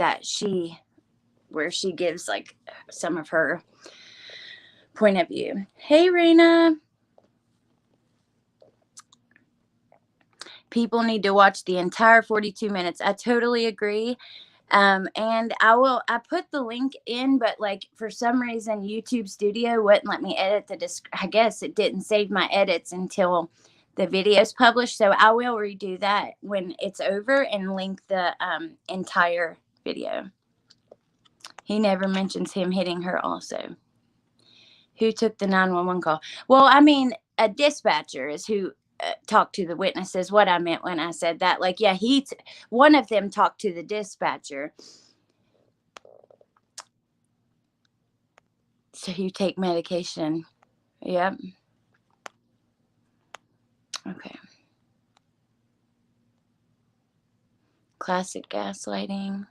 that where she gives like some of her point of view. Hey, Raina. People need to watch the entire 42 minutes. I totally agree. And I put the link in, but like for some reason, YouTube Studio wouldn't let me edit I guess it didn't save my edits until the video's published. So I will redo that when it's over and link the entire video. He never mentions him hitting her also. Who took the 911 call? Well, I mean, a dispatcher is who talked to the witnesses. What I meant when I said that, like, yeah, one of them talked to the dispatcher. So you take medication. Yep. Okay. Classic gaslighting.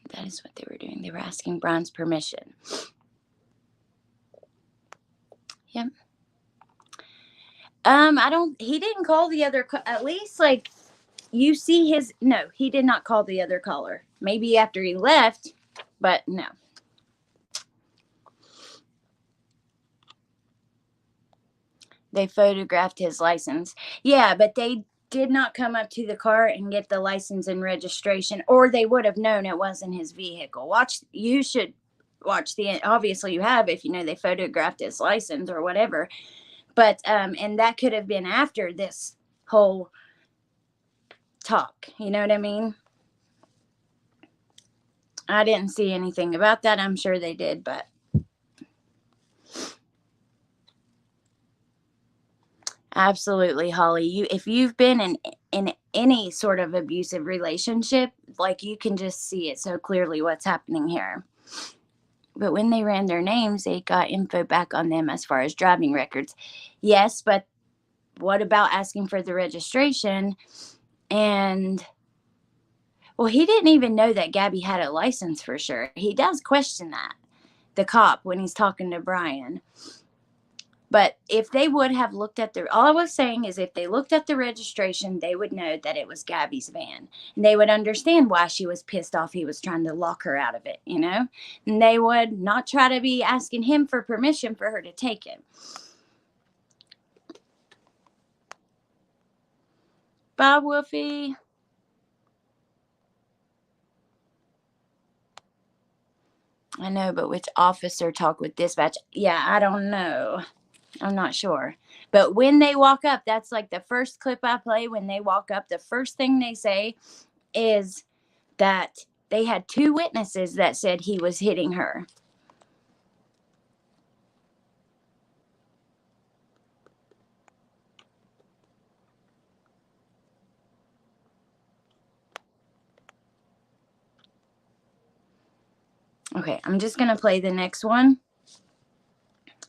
That is what they were doing. They were asking Brian's permission. Yep. He didn't call the other, at least like you see no, he did not call the other caller. Maybe after he left, but no. They photographed his license. Yeah, but they did not come up to the car and get the license and registration, or they would have known it wasn't his vehicle. You should watch obviously you have, if you know they photographed his license or whatever. But, and that could have been after this whole talk. You know what I mean? I didn't see anything about that. I'm sure they did, but. Absolutely, Holly. If you've been in any sort of abusive relationship, like you can just see it so clearly what's happening here. But when they ran their names, they got info back on them as far as driving records. Yes, but what about asking for the registration? And, well, he didn't even know that Gabby had a license for sure. He does question that, the cop, when he's talking to Brian. But if they would have looked at all I was saying is if they looked at the registration, they would know that it was Gabby's van. And they would understand why she was pissed off he was trying to lock her out of it, you know? And they would not try to be asking him for permission for her to take it. Bye, Wolfie. I know, but which officer talked with dispatch? Yeah, I don't know. I'm not sure. But when they walk up, that's like the first clip I play. When they walk up, the first thing they say is that they had 2 witnesses that said he was hitting her. Okay, I'm just going to play the next one.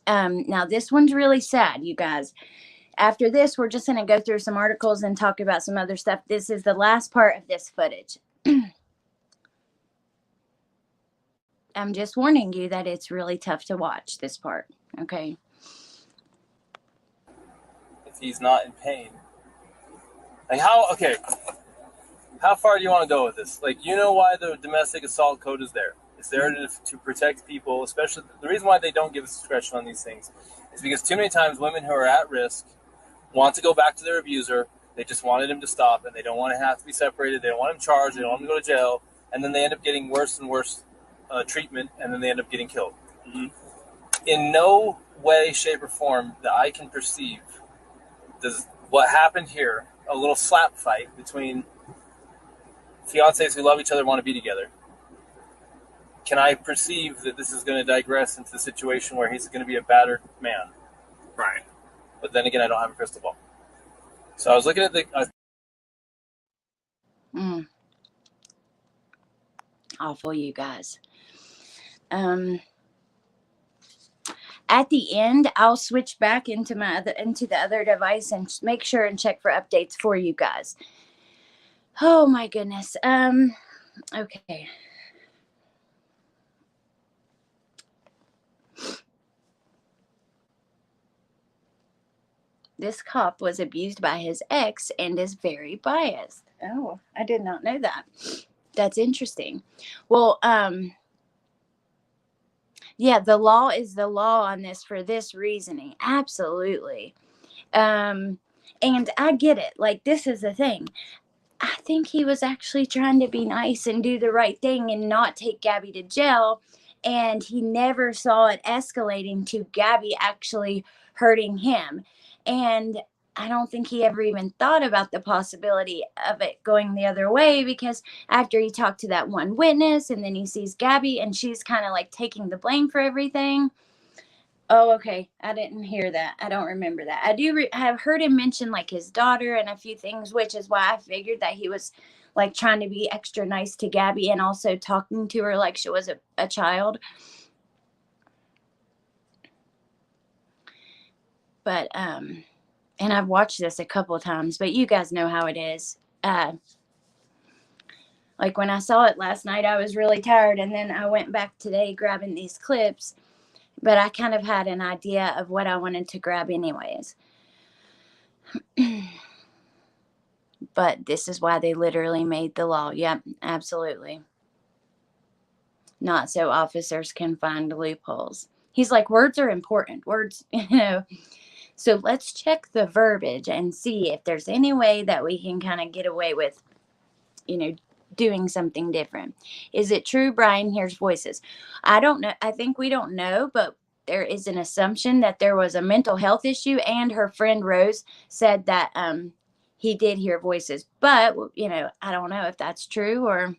Now, this one's really sad, you guys. After this, we're just going to go through some articles and talk about some other stuff. This is the last part of this footage. I'm just warning you that it's really tough to watch this part, okay? If he's not in pain. Like how far do you want to go with this? Like, you know why the domestic assault code is there. It's there to protect people, especially the reason why they don't give us discretion on these things is because too many times women who are at risk want to go back to their abuser. They just wanted him to stop, and they don't want to have to be separated. They don't want him charged. They don't want him to go to jail, and then they end up getting worse and worse treatment, and then they end up getting killed. Mm-hmm. In no way, shape, or form that I can perceive does what happened here, a little slap fight between fiancés who love each other, want to be together, can I perceive that this is going to digress into the situation where he's going to be a battered man? Right. But then again, I don't have a crystal ball. So I was looking at Awful, you guys. At the end, I'll switch back into the other device and make sure and check for updates for you guys. Oh my goodness. Okay. This cop was abused by his ex and is very biased. Oh, I did not know that. That's interesting. Well, yeah, the law is the law on this for this reasoning. Absolutely. And I get it. Like, this is the thing. I think he was actually trying to be nice and do the right thing and not take Gabby to jail. And he never saw it escalating to Gabby actually hurting him. And I don't think he ever even thought about the possibility of it going the other way, because after he talked to that one witness and then he sees Gabby and she's kind of like taking the blame for everything. Oh, okay. I didn't hear that. I don't remember that. I do have heard him mention like his daughter and a few things, which is why I figured that he was like trying to be extra nice to Gabby and also talking to her like she was a child. But, and I've watched this a couple of times, but you guys know how it is. Like when I saw it last night, I was really tired. And then I went back today grabbing these clips. But I kind of had an idea of what I wanted to grab anyways. But this is why they literally made the law. Yep, absolutely. Not so officers can find loopholes. He's like, words are important. Words, So let's check the verbiage and see if there's any way that we can kind of get away with, doing something different. Is it true Brian hears voices? I don't know. I think we don't know, but there is an assumption that there was a mental health issue, and her friend Rose said that he did hear voices. But, I don't know if that's true or...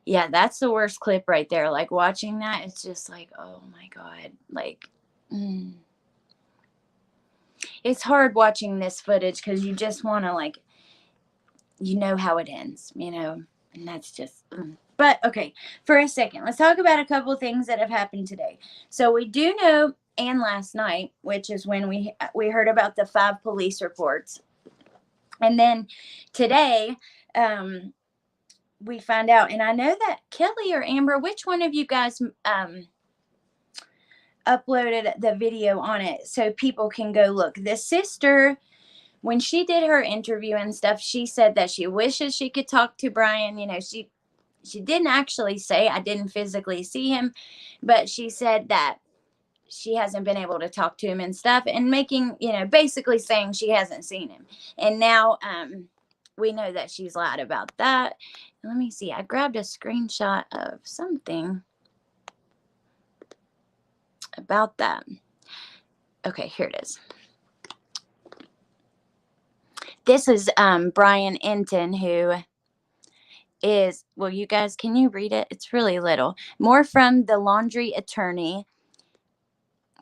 Yeah, that's the worst clip right there. Like, watching that, it's just like, oh my God. Like, it's hard watching this footage because you just want to, like, how it ends, and that's just... But, okay, for a second, let's talk about a couple of things that have happened today. So we do know, and last night, which is when we heard about the 5 police reports. And then today, we find out, and I know that Kelly or Amber, which one of you guys uploaded the video on it so people can go look. The sister, when she did her interview and stuff, she said that she wishes she could talk to Brian. She didn't actually say, I didn't physically see him, but she said that she hasn't been able to talk to him and stuff, and making, basically saying she hasn't seen him. And now we know that she's lied about that. Let me see. I grabbed a screenshot of something about that. Okay, here it is. This is Brian Enton, who is, well, you guys, can you read it? It's really little. More from the laundry attorney.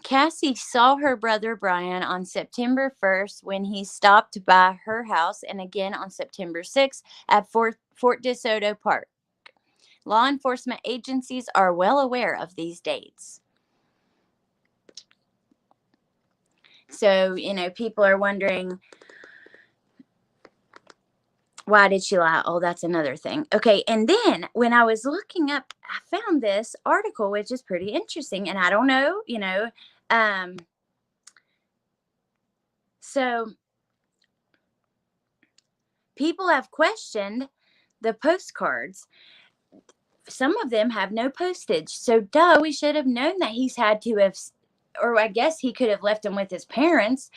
Cassie saw her brother Brian on September 1st when he stopped by her house, and again on September 6th at Fort DeSoto Park. Law enforcement agencies are well aware of these dates. So, people are wondering, why did she lie? Oh, that's another thing. Okay, and then when I was looking up, I found this article, which is pretty interesting. And I don't know, so people have questioned the postcards. Some of them have no postage. So, we should have known that he's had to have, or I guess he could have left them with his parents.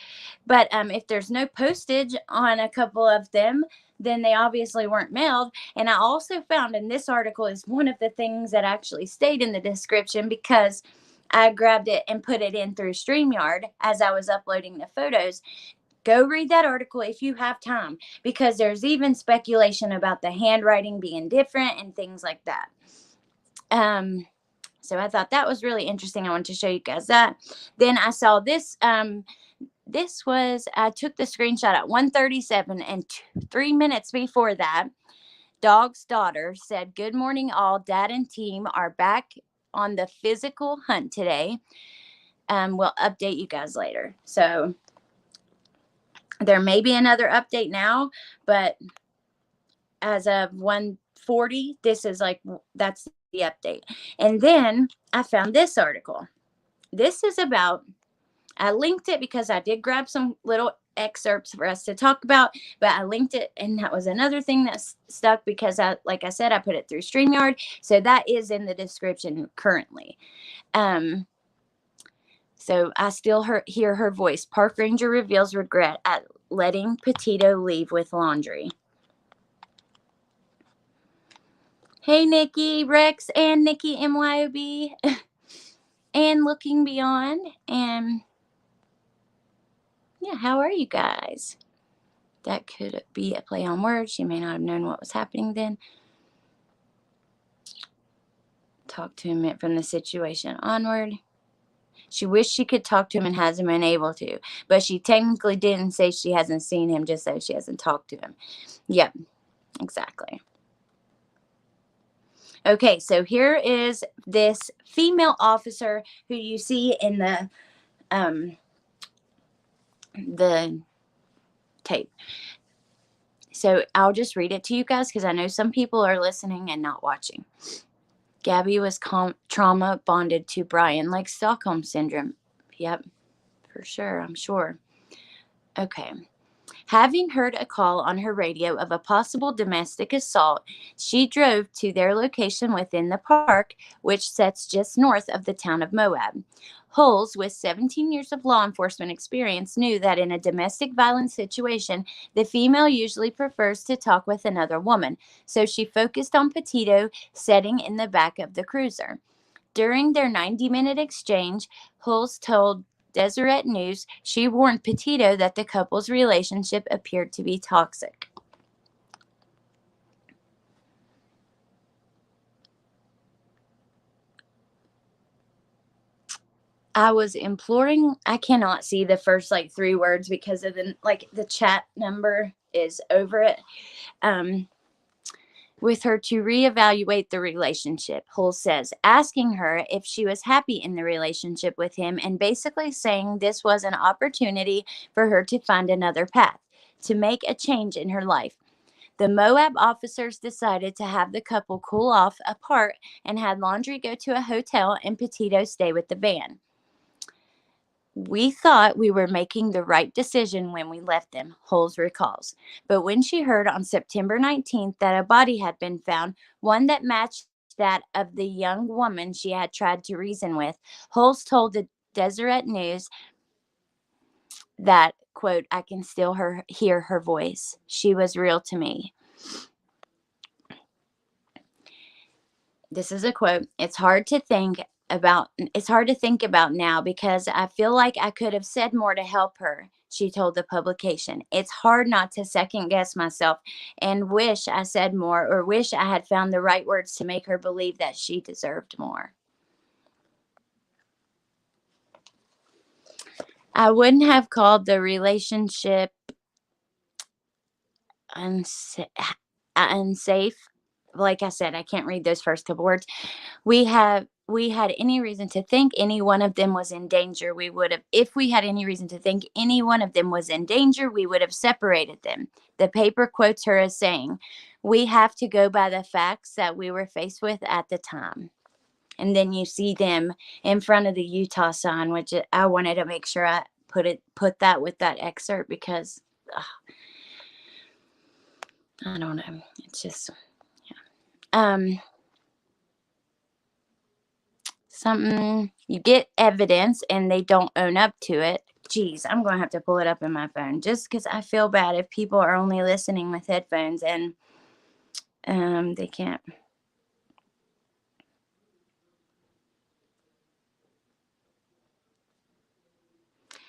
But if there's no postage on a couple of them, then they obviously weren't mailed. And I also found, in this article is one of the things that actually stayed in the description, because I grabbed it and put it in through StreamYard as I was uploading the photos. Go read that article if you have time, because there's even speculation about the handwriting being different and things like that. So I thought that was really interesting. I wanted to show you guys that. Then I saw this. I took the screenshot at 1:37, and 3 minutes before that, Dog's daughter said, "Good morning, all. Dad and team are back on the physical hunt today. We'll update you guys later." So there may be another update now, but as of 1:40, that's the update. And then I found this article. This is about, I linked it because I did grab some little excerpts for us to talk about, but I linked it, and that was another thing that stuck because like I said, I put it through StreamYard, so that is in the description currently. So I still hear her voice. Park ranger reveals regret at letting Petito leave with laundry. Hey, Nikki, Rex, and Nikki MYOB, and Looking Beyond, and yeah, how are you guys? That could be a play on words. She may not have known what was happening then. Talk to him from the situation onward. She wished she could talk to him and hasn't been able to, but she technically didn't say she hasn't seen him, just so she hasn't talked to him. Yep, exactly. Okay, so here is this female officer who you see in the tape. So I'll just read it to you guys because I know some people are listening and not watching. Gabby was trauma bonded to Brian, like Stockholm Syndrome. Yep, for sure, I'm sure. Okay. Having heard a call on her radio of a possible domestic assault, she drove to their location within the park, which sits just north of the town of Moab. Holes, with 17 years of law enforcement experience, knew that in a domestic violence situation, the female usually prefers to talk with another woman, so she focused on Petito sitting in the back of the cruiser. During their 90-minute exchange, Hulse told Deseret News she warned Petito that the couple's relationship appeared to be toxic. I was imploring, I cannot see the first 3 words because of the chat number is over it. With her to reevaluate the relationship, Hull says, asking her if she was happy in the relationship with him and basically saying this was an opportunity for her to find another path, to make a change in her life. The Moab officers decided to have the couple cool off apart and had Laundry go to a hotel and Petito stay with the van. We thought we were making the right decision when we left them, Holes recalls. But when she heard on September 19th that a body had been found, one that matched that of the young woman she had tried to reason with, Holes told the Deseret News that, quote, I can still hear her voice. She was real to me. This is a quote. It's hard to think about now because I feel like I could have said more to help her, she told the publication. It's hard not to second guess myself and wish I said more or wish I had found the right words to make her believe that she deserved more. I wouldn't have called the relationship unsafe. Like I said, I can't read those first couple words. We had any reason to think any one of them was in danger, if we had any reason to think any one of them was in danger, we would have separated them. The paper quotes her as saying, we have to go by the facts that we were faced with at the time. And then you see them in front of the Utah sign, which I wanted to make sure I put that with that excerpt because I don't know. It's just, yeah. Something, you get evidence and they don't own up to it. Geez, I'm going to have to pull it up in my phone just because I feel bad if people are only listening with headphones and they can't.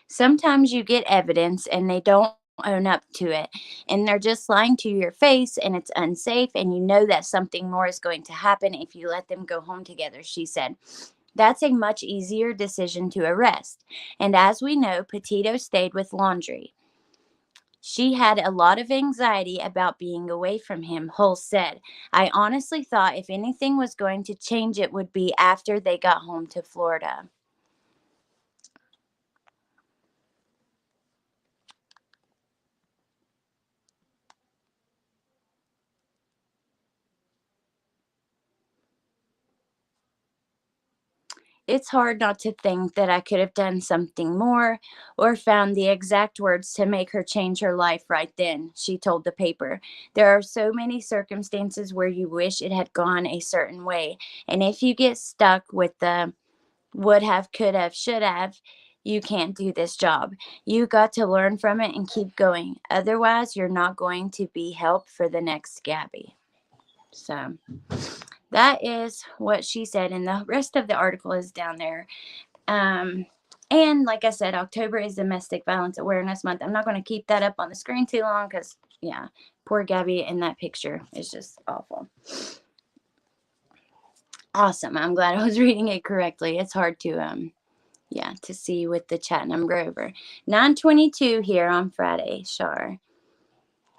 Sometimes you get evidence and they don't own up to it and they're just lying to your face and it's unsafe and you know that something more is going to happen if you let them go home together, she said. That's a much easier decision to arrest. And as we know, Petito stayed with Laundry. She had a lot of anxiety about being away from him, Hull said. I honestly thought if anything was going to change, it would be after they got home to Florida. It's hard not to think that I could have done something more or found the exact words to make her change her life right then, she told the paper. There are so many circumstances where you wish it had gone a certain way. And if you get stuck with the would have, could have, should have, you can't do this job. You got to learn from it and keep going. Otherwise, you're not going to be help for the next Gabby. So that is what she said, and the rest of the article is down there. And like I said, October is Domestic Violence Awareness Month. I'm not going to keep that up on the screen too long because, yeah, poor Gabby in that picture is just awful. Awesome. I'm glad I was reading it correctly. It's hard to, to see with the chat number over. 9:22 here on Friday, Shar.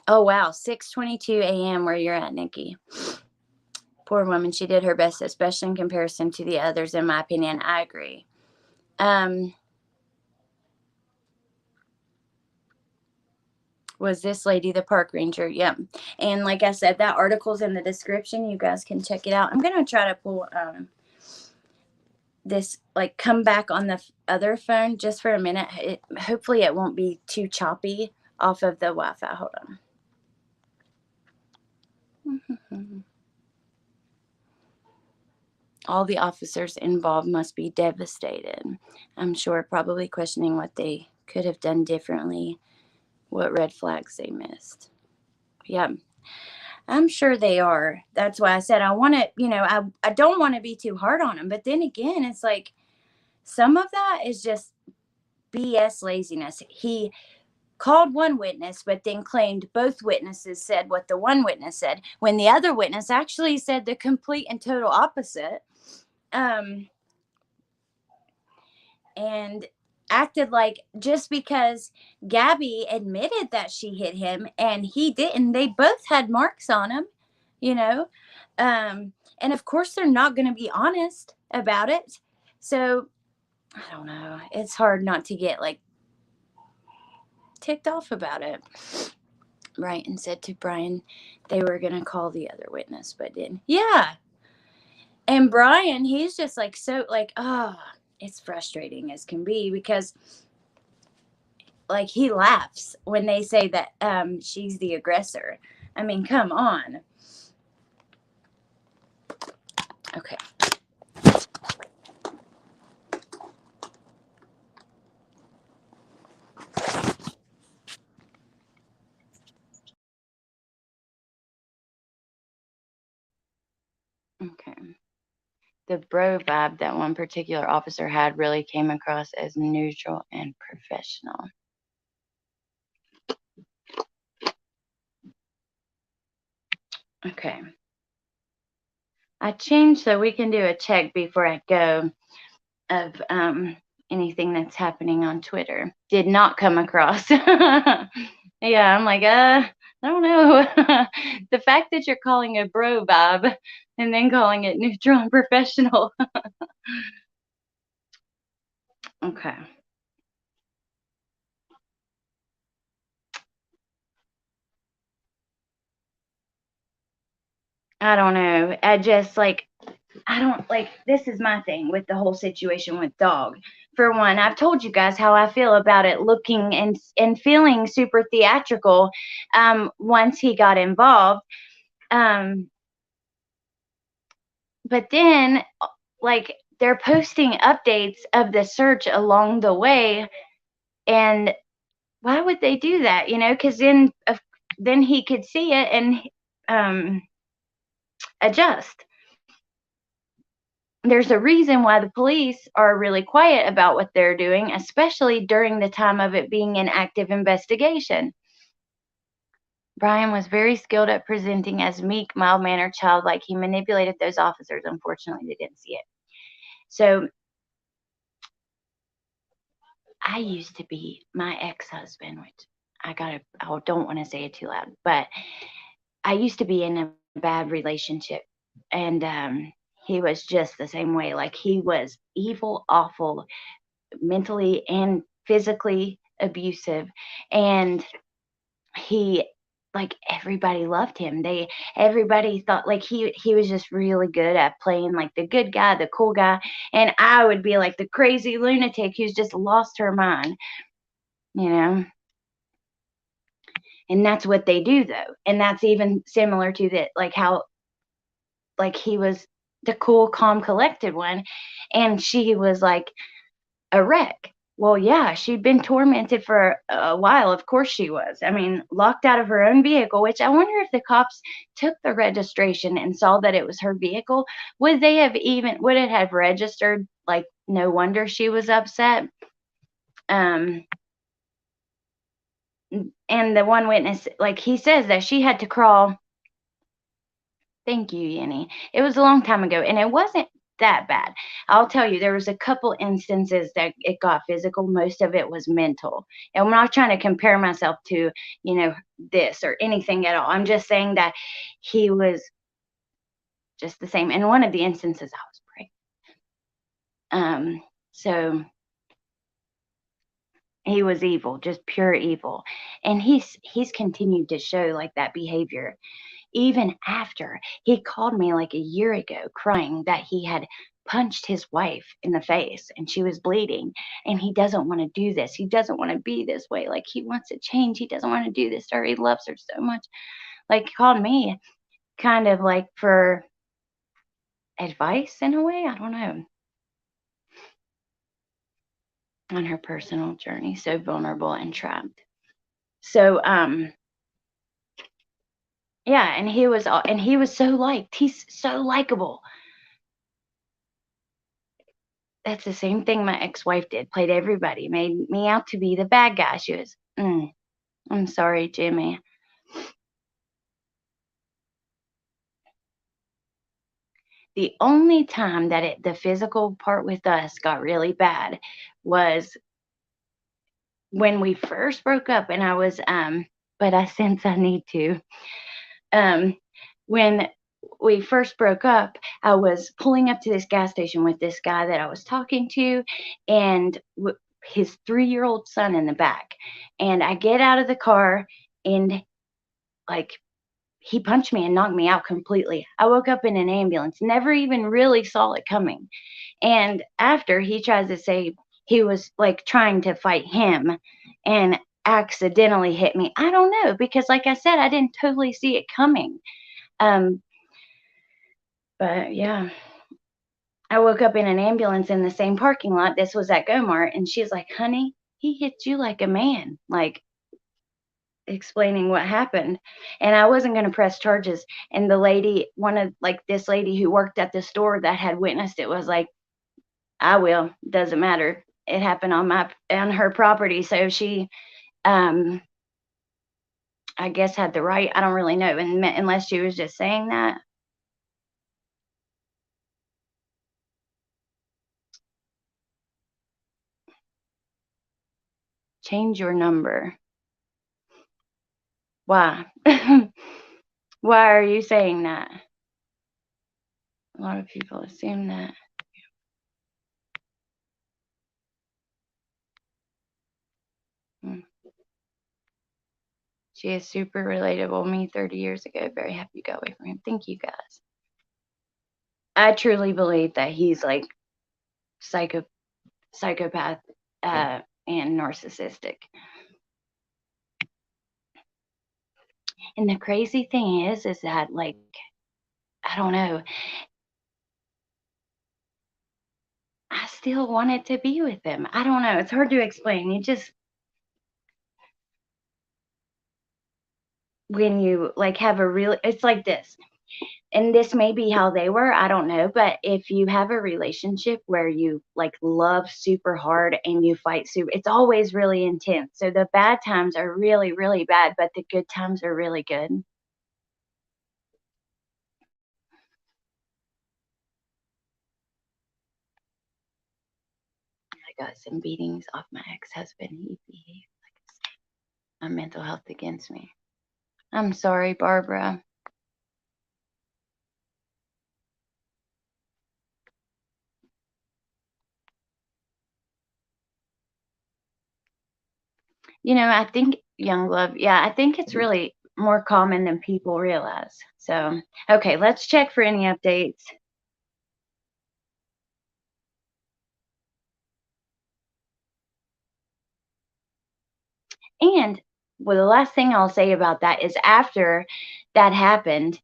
Oh, wow. 6:22 a.m. where you're at, Nikki. Poor woman. She did her best, especially in comparison to the others, in my opinion. I agree. Was this lady the park ranger? Yep. And like I said, that article's in the description. You guys can check it out. I'm going to try to pull this, like, come back on the other phone just for a minute. Hopefully it won't be too choppy off of the Wi-Fi. Hold on. All the officers involved must be devastated. I'm sure, probably questioning what they could have done differently, what red flags they missed. Yep. I'm sure they are. That's why I said I want to, I don't want to be too hard on them. But then again, it's like some of that is just BS laziness. He called one witness, but then claimed both witnesses said what the one witness said, when the other witness actually said the complete and total opposite. And acted like just because Gabby admitted that she hit him and he didn't, they both had marks on him, and of course they're not going to be honest about it. So I don't know, it's hard not to get like ticked off about it. Right. And said to Brian they were going to call the other witness but didn't. Yeah. And Brian, he's just like, so like, it's frustrating as can be, because like he laughs when they say that she's the aggressor. I mean, come on. Okay. Okay. The bro vibe that one particular officer had really came across as neutral and professional. Okay. I changed so we can do a check before I go of anything that's happening on Twitter. Did not come across. Yeah, I'm like, I don't know. The fact that you're calling it bro vibe and then calling it neutral and professional. Okay. I don't know. I don't like, this is my thing with the whole situation with dog. For one, I've told you guys how I feel about it looking and feeling super theatrical once he got involved. But then, like, they're posting updates of the search along the way. And why would they do that? Because then he could see it and adjust. There's a reason why the police are really quiet about what they're doing, especially during the time of it being an active investigation. Brian was very skilled at presenting as meek, mild-mannered, childlike. He manipulated those officers. Unfortunately, they didn't see it. So I used to be my ex-husband, which I don't want to say it too loud, but I used to be in a bad relationship, and he was just the same way. Like, he was evil, awful, mentally and physically abusive, and he like everybody loved him. Everybody thought like he was just really good at playing like the good guy, the cool guy, and I would be like the crazy lunatic who's just lost her mind, you know. And that's what they do though. And that's even similar to that, like how like he was the cool, calm, collected one, and she was like a wreck. Well, yeah, she'd been tormented for a while. Of course she was. I mean, locked out of her own vehicle, which I wonder if the cops took the registration and saw that it was her vehicle, would it have registered? Like, no wonder she was upset. Um, and the one witness, like he says that she had to crawl. Thank you, Yenny. It was a long time ago, and it wasn't that bad. I'll tell you, there was a couple instances that it got physical. Most of it was mental. And I'm not trying to compare myself to, this or anything at all. I'm just saying that he was just the same. In one of the instances, I was pregnant. So he was evil, just pure evil. And he's continued to show like that behavior. Even after he called me like a year ago crying that he had punched his wife in the face and she was bleeding, and he doesn't want to do this. He doesn't want to be this way. Like, he wants to change. He doesn't want to do this to her. He loves her so much. Like, he called me kind of like for advice in a way. I don't know. On her personal journey, so vulnerable and trapped. So, yeah, and he was so liked. He's so likable. That's the same thing my ex-wife did. Played everybody. Made me out to be the bad guy. She was, I'm sorry, Jimmy. The only time that the physical part with us got really bad was when we first broke up, and I was, but I sense I need to. When we first broke up, I was pulling up to this gas station with this guy that I was talking to, and his 3-year-old son in the back. And I get out of the car, and like, he punched me and knocked me out completely. I woke up in an ambulance, never even really saw it coming. And after, he tries to say he was like trying to fight him and accidentally hit me. I don't know, because like I said, I didn't totally see it coming. But yeah, I woke up in an ambulance in the same parking lot. This was at Gomart, and she's like, honey, he hit you like a man, like explaining what happened. And I wasn't going to press charges. And the lady, this lady who worked at the store that had witnessed it, was like, I will, doesn't matter. It happened on her property. So she, I guess, had the right. I don't really know. And unless she was just saying that. Change your number. Why? Why are you saying that? A lot of people assume that. She is super relatable. Me 30 years ago, very happy to go away from him. Thank you, guys. I truly believe that he's like psychopath and narcissistic. And the crazy thing is that, like, I don't know, I still wanted to be with him. I don't know. It's hard to explain. When you like have it's like this. And this may be how they were, I don't know, but if you have a relationship where you like love super hard and you fight super, it's always really intense. So the bad times are really, really bad, but the good times are really good. I got some beatings off my ex-husband. He behaved like my mental health against me. I'm sorry, Barbara. I think Young Love, yeah, I think it's really more common than people realize. So, okay, let's check for any updates. And well, the last thing I'll say about that is after that happened,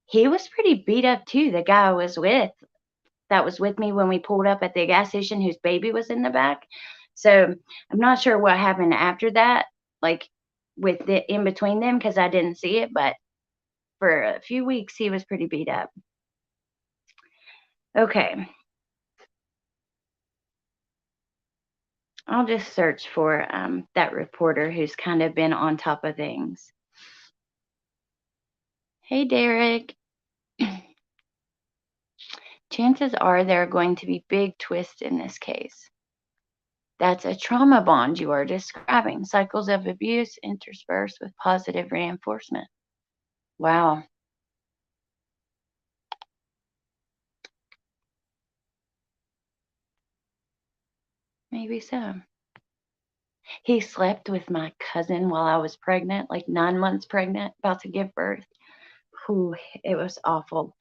he was pretty beat up too. The guy I was with, that was with me when we pulled up at the gas station, whose baby was in the back. So I'm not sure what happened after that, like with the in between them, because I didn't see it. But for a few weeks, he was pretty beat up. Okay. I'll just search for that reporter who's kind of been on top of things. Hey, Derek. Chances are there are going to be big twists in this case. That's a trauma bond you are describing. Cycles of abuse interspersed with positive reinforcement. Wow. Maybe so. He slept with my cousin while I was pregnant, like 9 months pregnant, about to give birth. Whew, it was awful.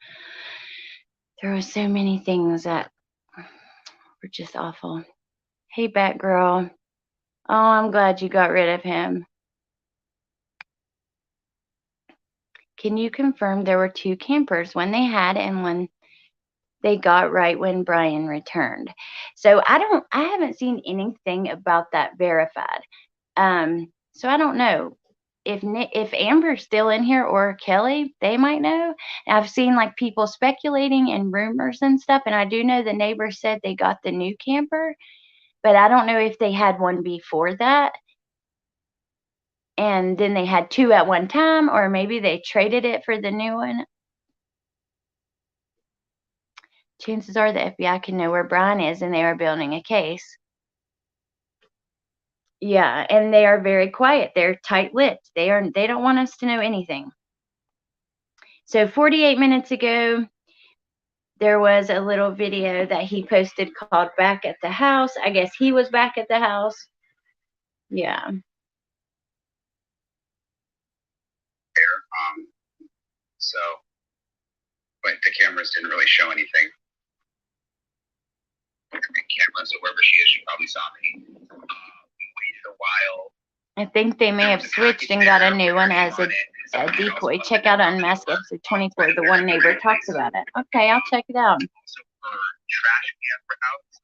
There were so many things that were just awful. Hey, Batgirl. Oh, I'm glad you got rid of him. Can you confirm there were 2 campers, one they had and one they got right when Brian returned? So I haven't seen anything about that verified. So I don't know if Amber's still in here or Kelly, they might know. I've seen like people speculating and rumors and stuff, and I do know the neighbors said they got the new camper, but I don't know if they had one before that. And then they had 2 at one time, or maybe they traded it for the new one. Chances are the FBI can know where Brian is, and they are building a case. Yeah, and they are very quiet. They're tight-lipped. They don't want us to know anything. So 48 minutes ago, there was a little video that he posted called Back at the House. I guess he was back at the house. Yeah. So, but the cameras didn't really show anything. Camera, so wherever she is, she probably saw me. We waited a while. I think they may have switched and got a new one as a decoy. Check out Unmasked episode 24. The one neighbor talks about it. Okay, I'll check it out. Also, for trash camper house,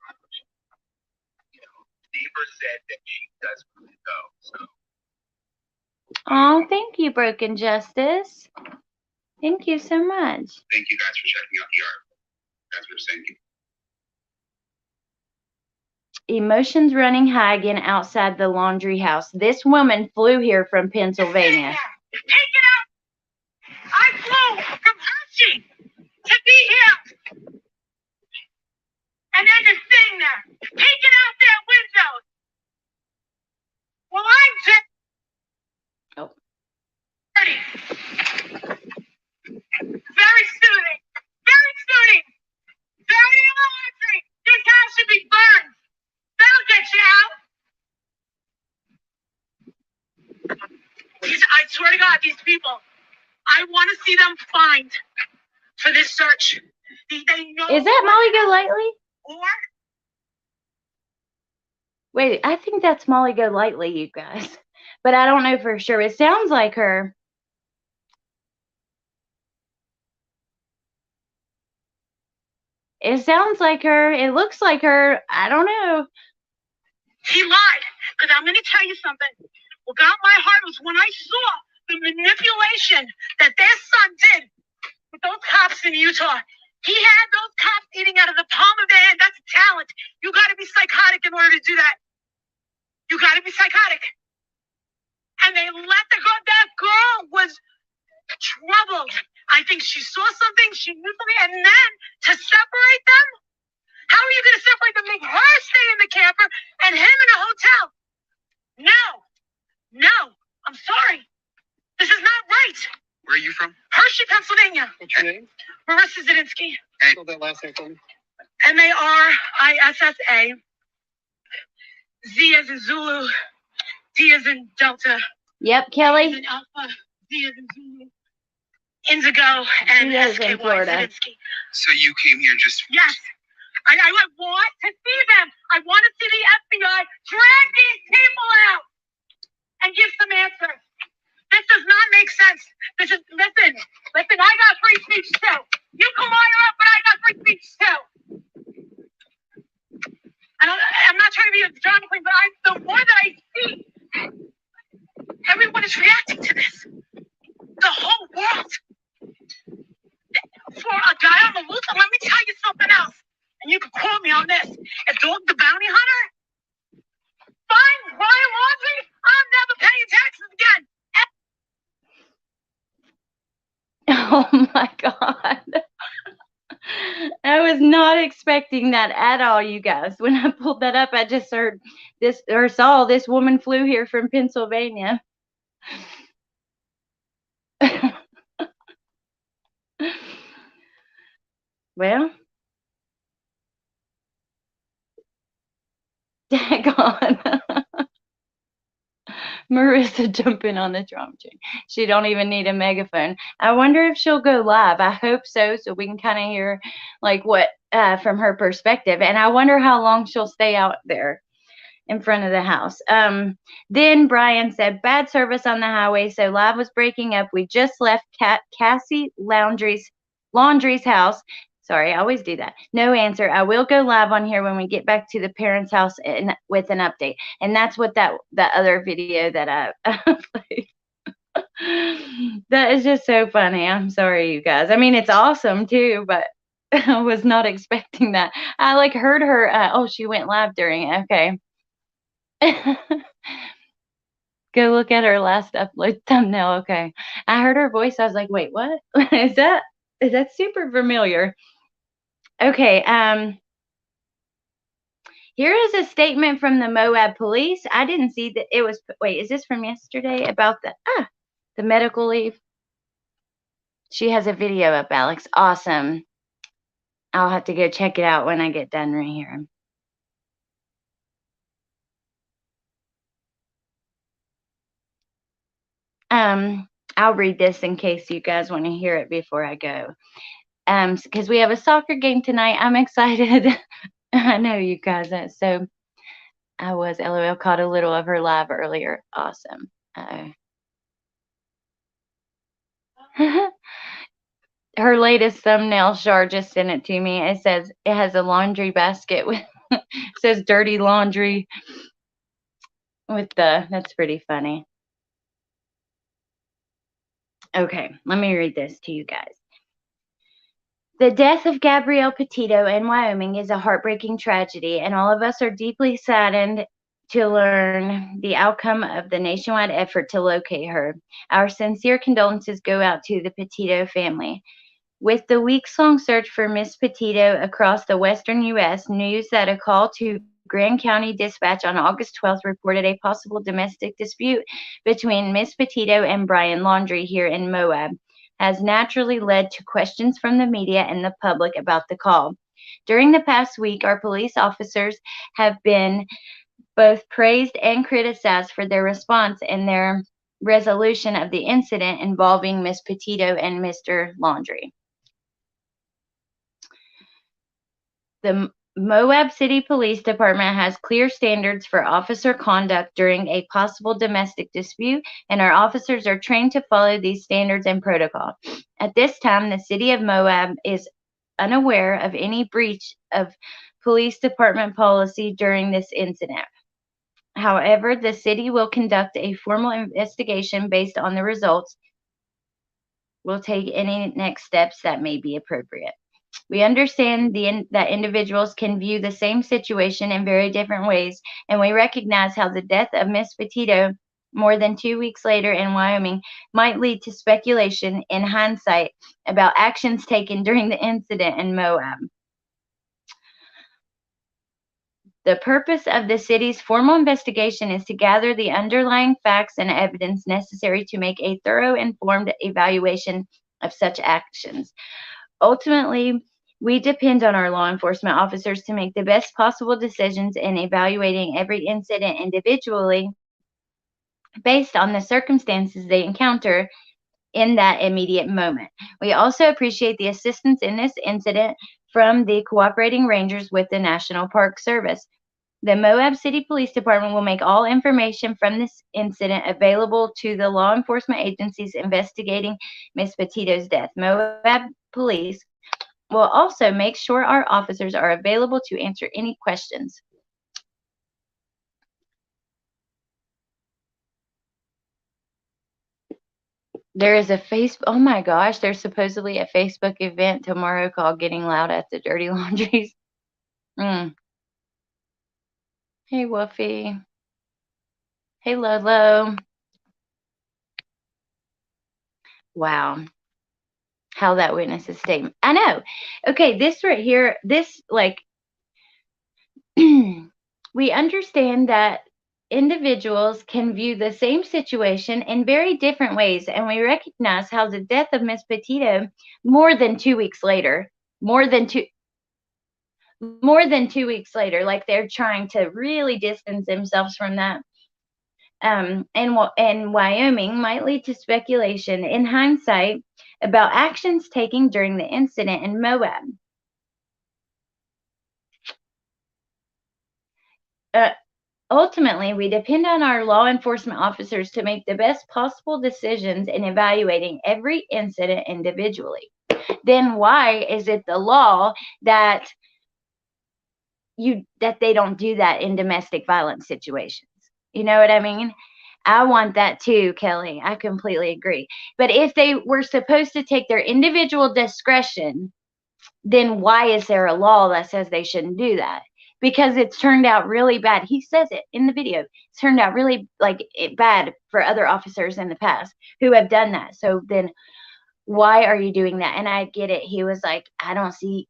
neighbor said that she does really go. So. Oh, thank you, Broken Justice. Thank you so much. Thank you guys for checking out the article. As we were saying. Emotions running high again outside the laundry house. This woman flew here from Pennsylvania. Take it out! I flew from Hershey to be here. And then just sitting there. Take it out their windows. Well, I'm just... Oh. Very soothing. Very soothing. Very electric. This house should be burned. That'll get you out. I swear to God, these people, I want to see them fined for this search. They know. Is that Molly Golightly? Or? Wait, I think that's Molly Golightly, you guys. But I don't know for sure. It sounds like her. It sounds like her. It looks like her. I don't know. He lied. Because I'm going to tell you something. What got my heart was when I saw the manipulation that their son did with those cops in Utah. He had those cops eating out of the palm of their hand. That's a talent. You got to be psychotic in order to do that. You got to be psychotic. And they let the girl. That girl was troubled. I think she saw something. She knew something. And then to separate them. How are you going to separate them? Make her stay in the camper and him in a hotel? No, I'm sorry. This is not right. Where are you from? Hershey, Pennsylvania. What's your name? Marissa Zadinsky. Spell that last name for me. Marissa. Z as in Zulu. D as in Delta. Yep, Kelly. Z as in Alpha. D as in Zulu, Indigo, and SKY Zelinsky. So you came here just... Yes. I want to see them. I want to see the FBI drag these people out and give some answers. This does not make sense. Listen, I got free speech too. You can wire up, but I got free speech too. I'm not trying to be a drama queen, but the more that I see, everyone is reacting to this. The whole world. For a guy on the loose, let me tell you something else. And you can quote me on this. If Dog the Bounty Hunter finds Brian Laundrie, I'm never paying taxes again. Oh my God. I was not expecting that at all, you guys. When I pulled that up, I just heard this or saw this woman flew here from Pennsylvania. Well, daggone. Marissa jumping on the drum train. She don't even need a megaphone. I wonder if she'll go live. I hope so we can kind of hear like what from her perspective. And I wonder how long she'll stay out there in front of the house. Then Brian said, bad service on the highway, so live was breaking up. We just left Cassie Laundrie's house. Sorry, I always do that. No answer. I will go live on here when we get back to the parents' house with an update. And that's what that other video that I played. That is just so funny. I'm sorry, you guys. I mean, it's awesome too, but I was not expecting that. I like heard her. Oh, she went live during it. Okay. Go look at her last upload thumbnail. Okay. I heard her voice. I was like, wait, what? Is that super familiar? Okay. Here is a statement from the Moab police. I didn't see that it was, wait, is this from yesterday about the medical leave? She has a video up, Alex. Awesome. I'll have to go check it out when I get done right here. I'll read this in case you guys want to hear it before I go. Because we have a soccer game tonight. I'm excited. I know you guys. So I was LOL caught a little of her live earlier. Awesome. Her latest thumbnail, Shar just sent it to me. It says it has a laundry basket with it says dirty laundry with that's pretty funny. Okay, let me read this to you guys. The death of Gabrielle Petito in Wyoming is a heartbreaking tragedy, and all of us are deeply saddened to learn the outcome of the nationwide effort to locate her. Our sincere condolences go out to the Petito family. With the weeks-long search for Miss Petito across the western U.S., news that a call to Grand County Dispatch on August 12th reported a possible domestic dispute between Miss Petito and Brian Laundrie here in Moab has naturally led to questions from the media and the public about the call. During the past week, our police officers have been both praised and criticized for their response and their resolution of the incident involving Miss Petito and Mr. Laundrie. The Moab City Police Department has clear standards for officer conduct during a possible domestic dispute, and our officers are trained to follow these standards and protocol. At this time, the city of Moab is unaware of any breach of police department policy during this incident. However, the city will conduct a formal investigation based on the results. We'll take any next steps that may be appropriate. We understand that individuals can view the same situation in very different ways, and we recognize how the death of Miss Petito more than 2 weeks later in Wyoming might lead to speculation in hindsight about actions taken during the incident in Moab. The purpose of the city's formal investigation is to gather the underlying facts and evidence necessary to make a thorough, informed evaluation of such actions. Ultimately, we depend on our law enforcement officers to make the best possible decisions in evaluating every incident individually based on the circumstances they encounter in that immediate moment. We also appreciate the assistance in this incident from the cooperating rangers with the National Park Service. The Moab City Police Department will make all information from this incident available to the law enforcement agencies investigating Ms. Petito's death. Moab Police will also make sure our officers are available to answer any questions. There is a oh my gosh, there's supposedly a Facebook event tomorrow called Getting Loud at the Dirty Laundries. Hey, Woofy. Hey, Lolo. Wow. How that witness's statement. I know. Okay, this right here, this, like, we understand that individuals can view the same situation in very different ways, and we recognize how the death of Miss Petito more than 2 weeks later, like they're trying to really distance themselves from that. And Wyoming might lead to speculation in hindsight about actions taken during the incident in Moab. Ultimately, we depend on our law enforcement officers to make the best possible decisions in evaluating every incident individually. Then why is it the law that they don't do that in domestic violence situations? You know what I mean? I want that too, Kelly. I completely agree. But if they were supposed to take their individual discretion, then why is there a law that says they shouldn't do that? Because it's turned out really bad. He says it in the video. It's turned out really bad for other officers in the past who have done that. So then why are you doing that? And I get it. He was like, I don't see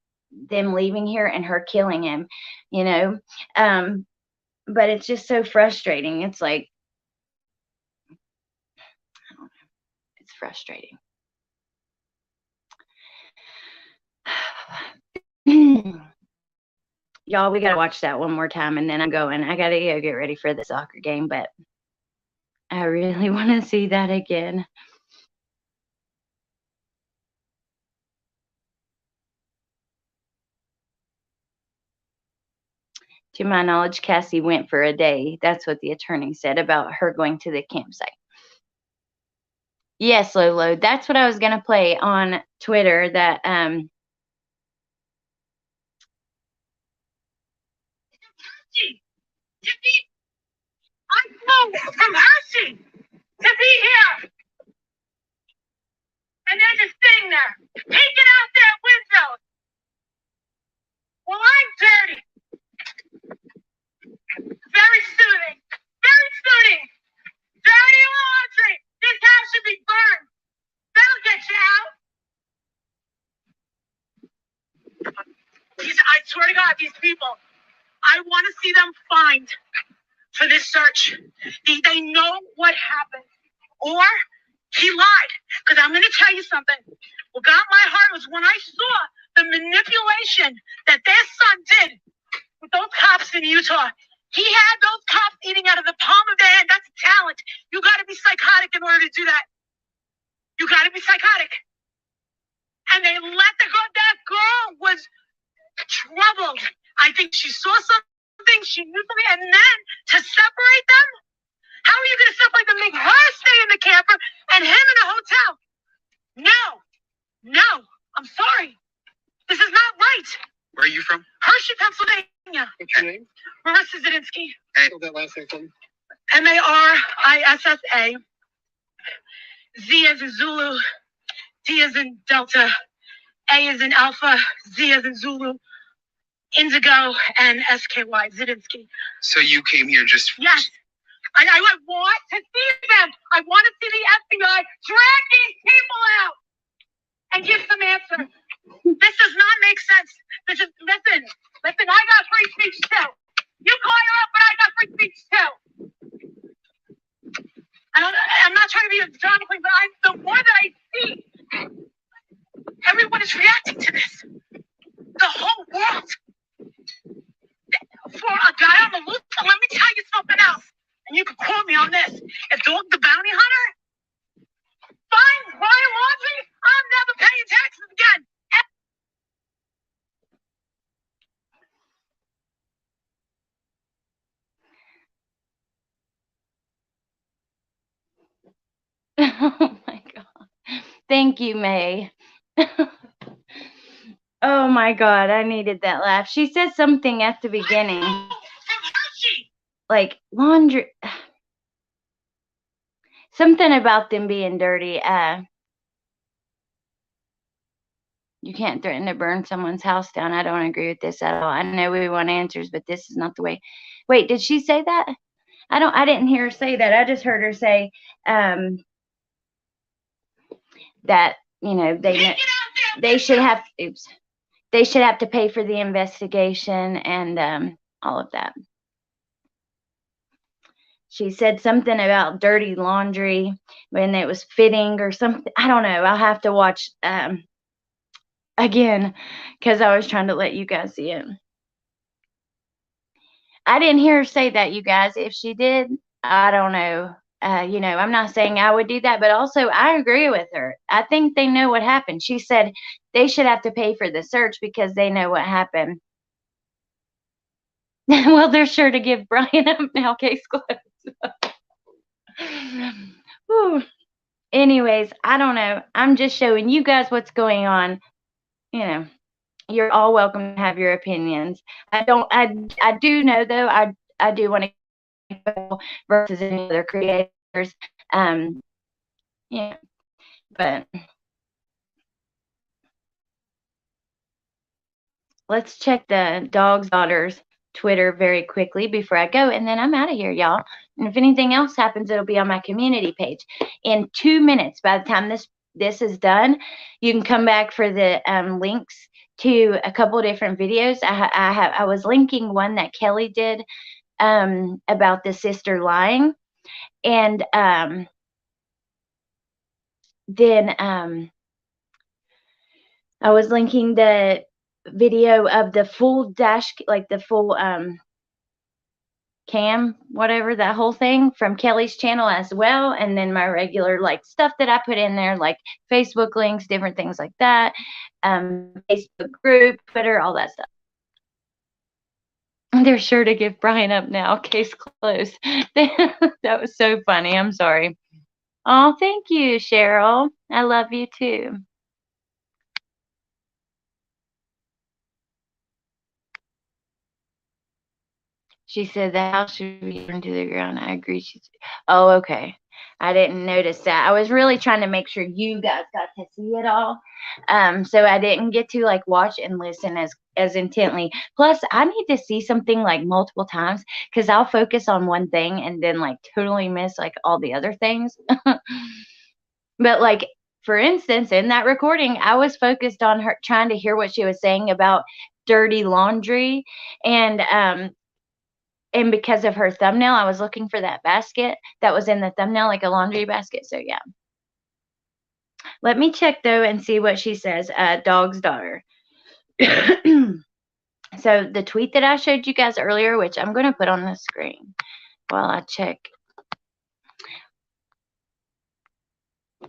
them leaving here and her killing him, you know? But it's just so frustrating. It's like, I don't know. It's frustrating. Y'all, we got to watch that one more time, and then I'm going. I got to go get ready for the soccer game, but I really want to see that again. To my knowledge, Cassie went for a day. That's what the attorney said about her going to the campsite. Yes, Lolo. That's what I was going to play on Twitter, that I flew from Hershey to be here. And they're just sitting there, peeking out their windows. Well, I'm dirty. Very soothing. Very soothing. Dirty laundry. This house should be burned. That'll get you out. I swear to God, these people, I want to see them fined for this search. They know what happened. Or he lied. Because I'm going to tell you something. What got my heart was when I saw the manipulation that their son did with those cops in Utah. He had those cops eating out of the palm of their hand. That's talent. You got to be psychotic in order to do that. You got to be psychotic. And they let the girl, that girl was troubled. I think she saw something, she knew something, and then to separate them? How are you going to separate them? Make her stay in the camper and him in a hotel? No, I'm sorry. This is not right. Where are you from? Hershey, Pennsylvania. What's your name? Marissa Zadinsky. Spell that last name for me. Marissa. Z as in Zulu, D as in Delta, A as in Alpha, Z as in Zulu, Indigo, and SKY, Zadinsky. So you came here just... Yes. I want to see them. I want to see the FBI drag these people out and give some answers. This does not make sense. Listen, I got free speech too. You call her up, but I got free speech too. I'm not trying to be a John Queen, but the more that I see, everyone is reacting to this. The whole world. For a guy on the loose, let me tell you something else. And you can quote me on this. If Dog the Bounty Hunter finds Brian Thank you, May. Oh my God, I needed that laugh. She said something at the beginning. Like laundry. Something about them being dirty. You can't threaten to burn someone's house down. I don't agree with this at all. I know we want answers, but this is not the way. Wait, did she say that? I didn't hear her say that. I just heard her say that, you know, they should have they should have to pay for the investigation and all of that. She said something about dirty laundry when it was fitting or something. I don't know. I'll have to watch again because I was trying to let you guys see it. I didn't hear her say that, you guys. If she did, I don't know. You know, I'm not saying I would do that, but also I agree with her. I think they know what happened. She said they should have to pay for the search because they know what happened. Well, they're sure to give Brian up now. Case closed. Whew. Anyways, I don't know. I'm just showing you guys what's going on. You know, you're all welcome to have your opinions. I do know though. I do want to versus any other creators. Yeah, but let's check the dog's daughter's Twitter very quickly before I go, and then I'm out of here, y'all. And if anything else happens, it'll be on my community page in 2 minutes. By the time this is done, you can come back for the links to a couple of different videos. I was linking one that Kelly did about the sister lying, and then I was linking the video of the full dash, like the full cam, whatever, that whole thing from Kelly's channel as well. And then my regular like stuff that I put in there, like Facebook links, different things like that, Facebook group, Twitter, all that stuff. They're sure to give Brian up now. Case closed. That was so funny. I'm sorry. Oh, thank you, Cheryl. I love you too. She said the house should be burned to the ground. I agree. Oh, okay. I didn't notice that. I was really trying to make sure you guys got to see it all. So I didn't get to like watch and listen as intently. Plus, I need to see something like multiple times because I'll focus on one thing and then like totally miss like all the other things. But like, for instance, in that recording, I was focused on her trying to hear what she was saying about dirty laundry, and because of her thumbnail, I was looking for that basket that was in the thumbnail, like a laundry basket. So yeah. Let me check though and see what she says. Dog's daughter. So the tweet that I showed you guys earlier, which I'm going to put on the screen while I check. I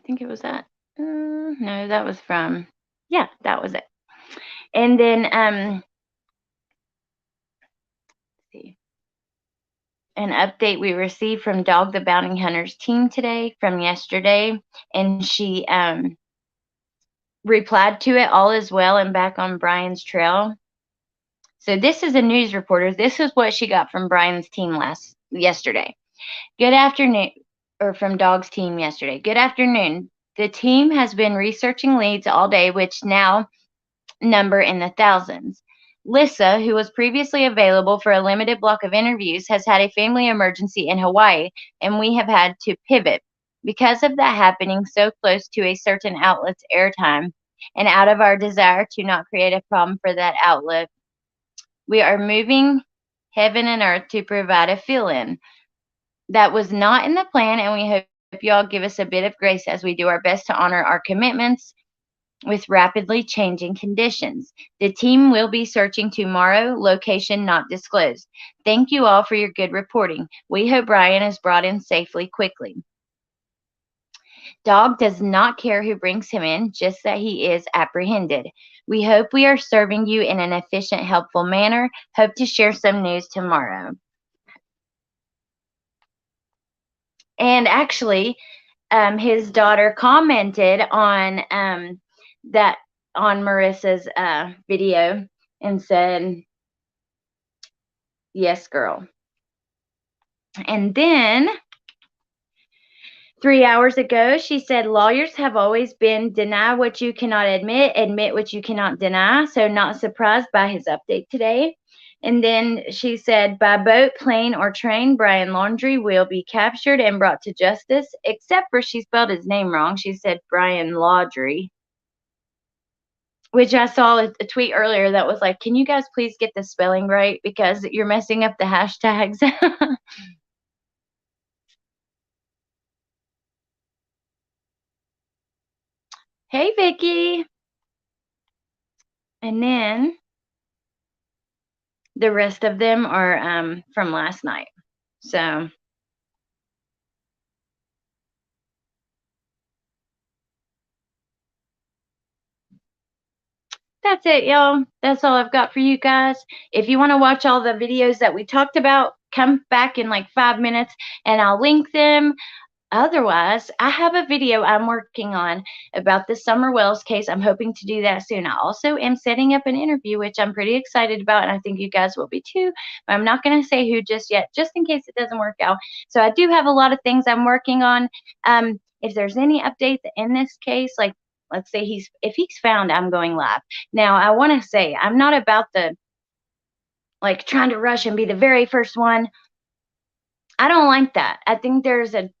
think it was that. No, that was from, yeah, that was it. And then, let's see. An update we received from Dog the Bounty Hunters team today from yesterday, and she replied to it, all is well and back on Brian's trail. So this is a news reporter. This is what she got from Brian's team yesterday. Good afternoon, or from Dog's team yesterday. Good afternoon. The team has been researching leads all day, which now number in the thousands. Lissa, who was previously available for a limited block of interviews, has had a family emergency in Hawaii, and we have had to pivot. Because of that happening so close to a certain outlet's airtime, and out of our desire to not create a problem for that outlet, we are moving heaven and earth to provide a fill-in. That was not in the plan, and we hope you all give us a bit of grace as we do our best to honor our commitments with rapidly changing conditions. The team will be searching tomorrow, location not disclosed. Thank you all for your good reporting. We hope Brian is brought in safely quickly. Dog does not care who brings him in, just that he is apprehended. We hope we are serving you in an efficient, helpful manner. Hope to share some news tomorrow. And actually, his daughter commented on that on Marissa's video and said, "Yes, girl." And then 3 hours ago, she said, "Lawyers have always been deny what you cannot admit what you cannot deny." So not surprised by his update today. And then she said, "By boat, plane, or train, Brian Laundrie will be captured and brought to justice," except for she spelled his name wrong. She said Brian Laundrie, which I saw a tweet earlier that was like, "Can you guys please get the spelling right? Because you're messing up the hashtags." Hey, Vicky. And then the rest of them are from last night. So that's it, y'all. That's all I've got for you guys. If you want to watch all the videos that we talked about, come back in like 5 minutes and I'll link them. Otherwise, I have a video I'm working on about the Summer Wells case. I'm hoping to do that soon. I also am setting up an interview, which I'm pretty excited about, and I think you guys will be too. But I'm not going to say who just yet, just in case it doesn't work out. So I do have a lot of things I'm working on. If there's any updates in this case, like let's say if he's found, I'm going live. Now, I want to say I'm not about the like trying to rush and be the very first one. I don't like that. I think it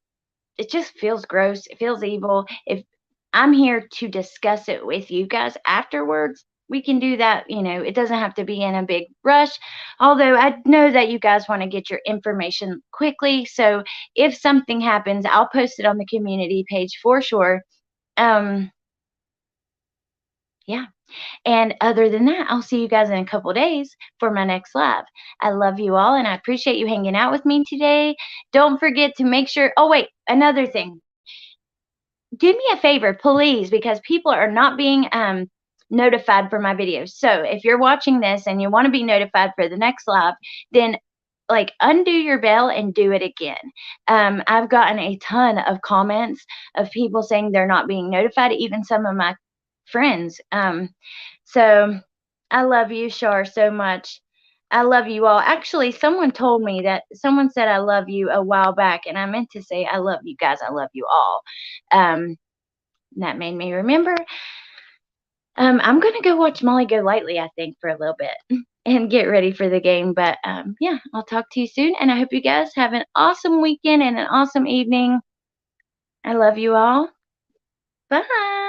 just feels gross. It feels evil. If I'm here to discuss it with you guys afterwards, we can do that. It doesn't have to be in a big rush. Although I know that you guys want to get your information quickly. So if something happens, I'll post it on the community page for sure. Yeah. And other than that, I'll see you guys in a couple days for my next live. I love you all, and I appreciate you hanging out with me today. Don't forget to make sure. Oh, wait, another thing. Do me a favor, please, because people are not being notified for my videos. So if you're watching this and you want to be notified for the next live, then like undo your bell and do it again. I've gotten a ton of comments of people saying they're not being notified, even some of my friends. So I love you, Shar, so much. I love you all. Actually, someone said I love you a while back, and I meant to say I love you guys. I love you all. That made me remember. I'm going to go watch Molly Go Lightly, I think, for a little bit and get ready for the game. But yeah, I'll talk to you soon, and I hope you guys have an awesome weekend and an awesome evening. I love you all. Bye.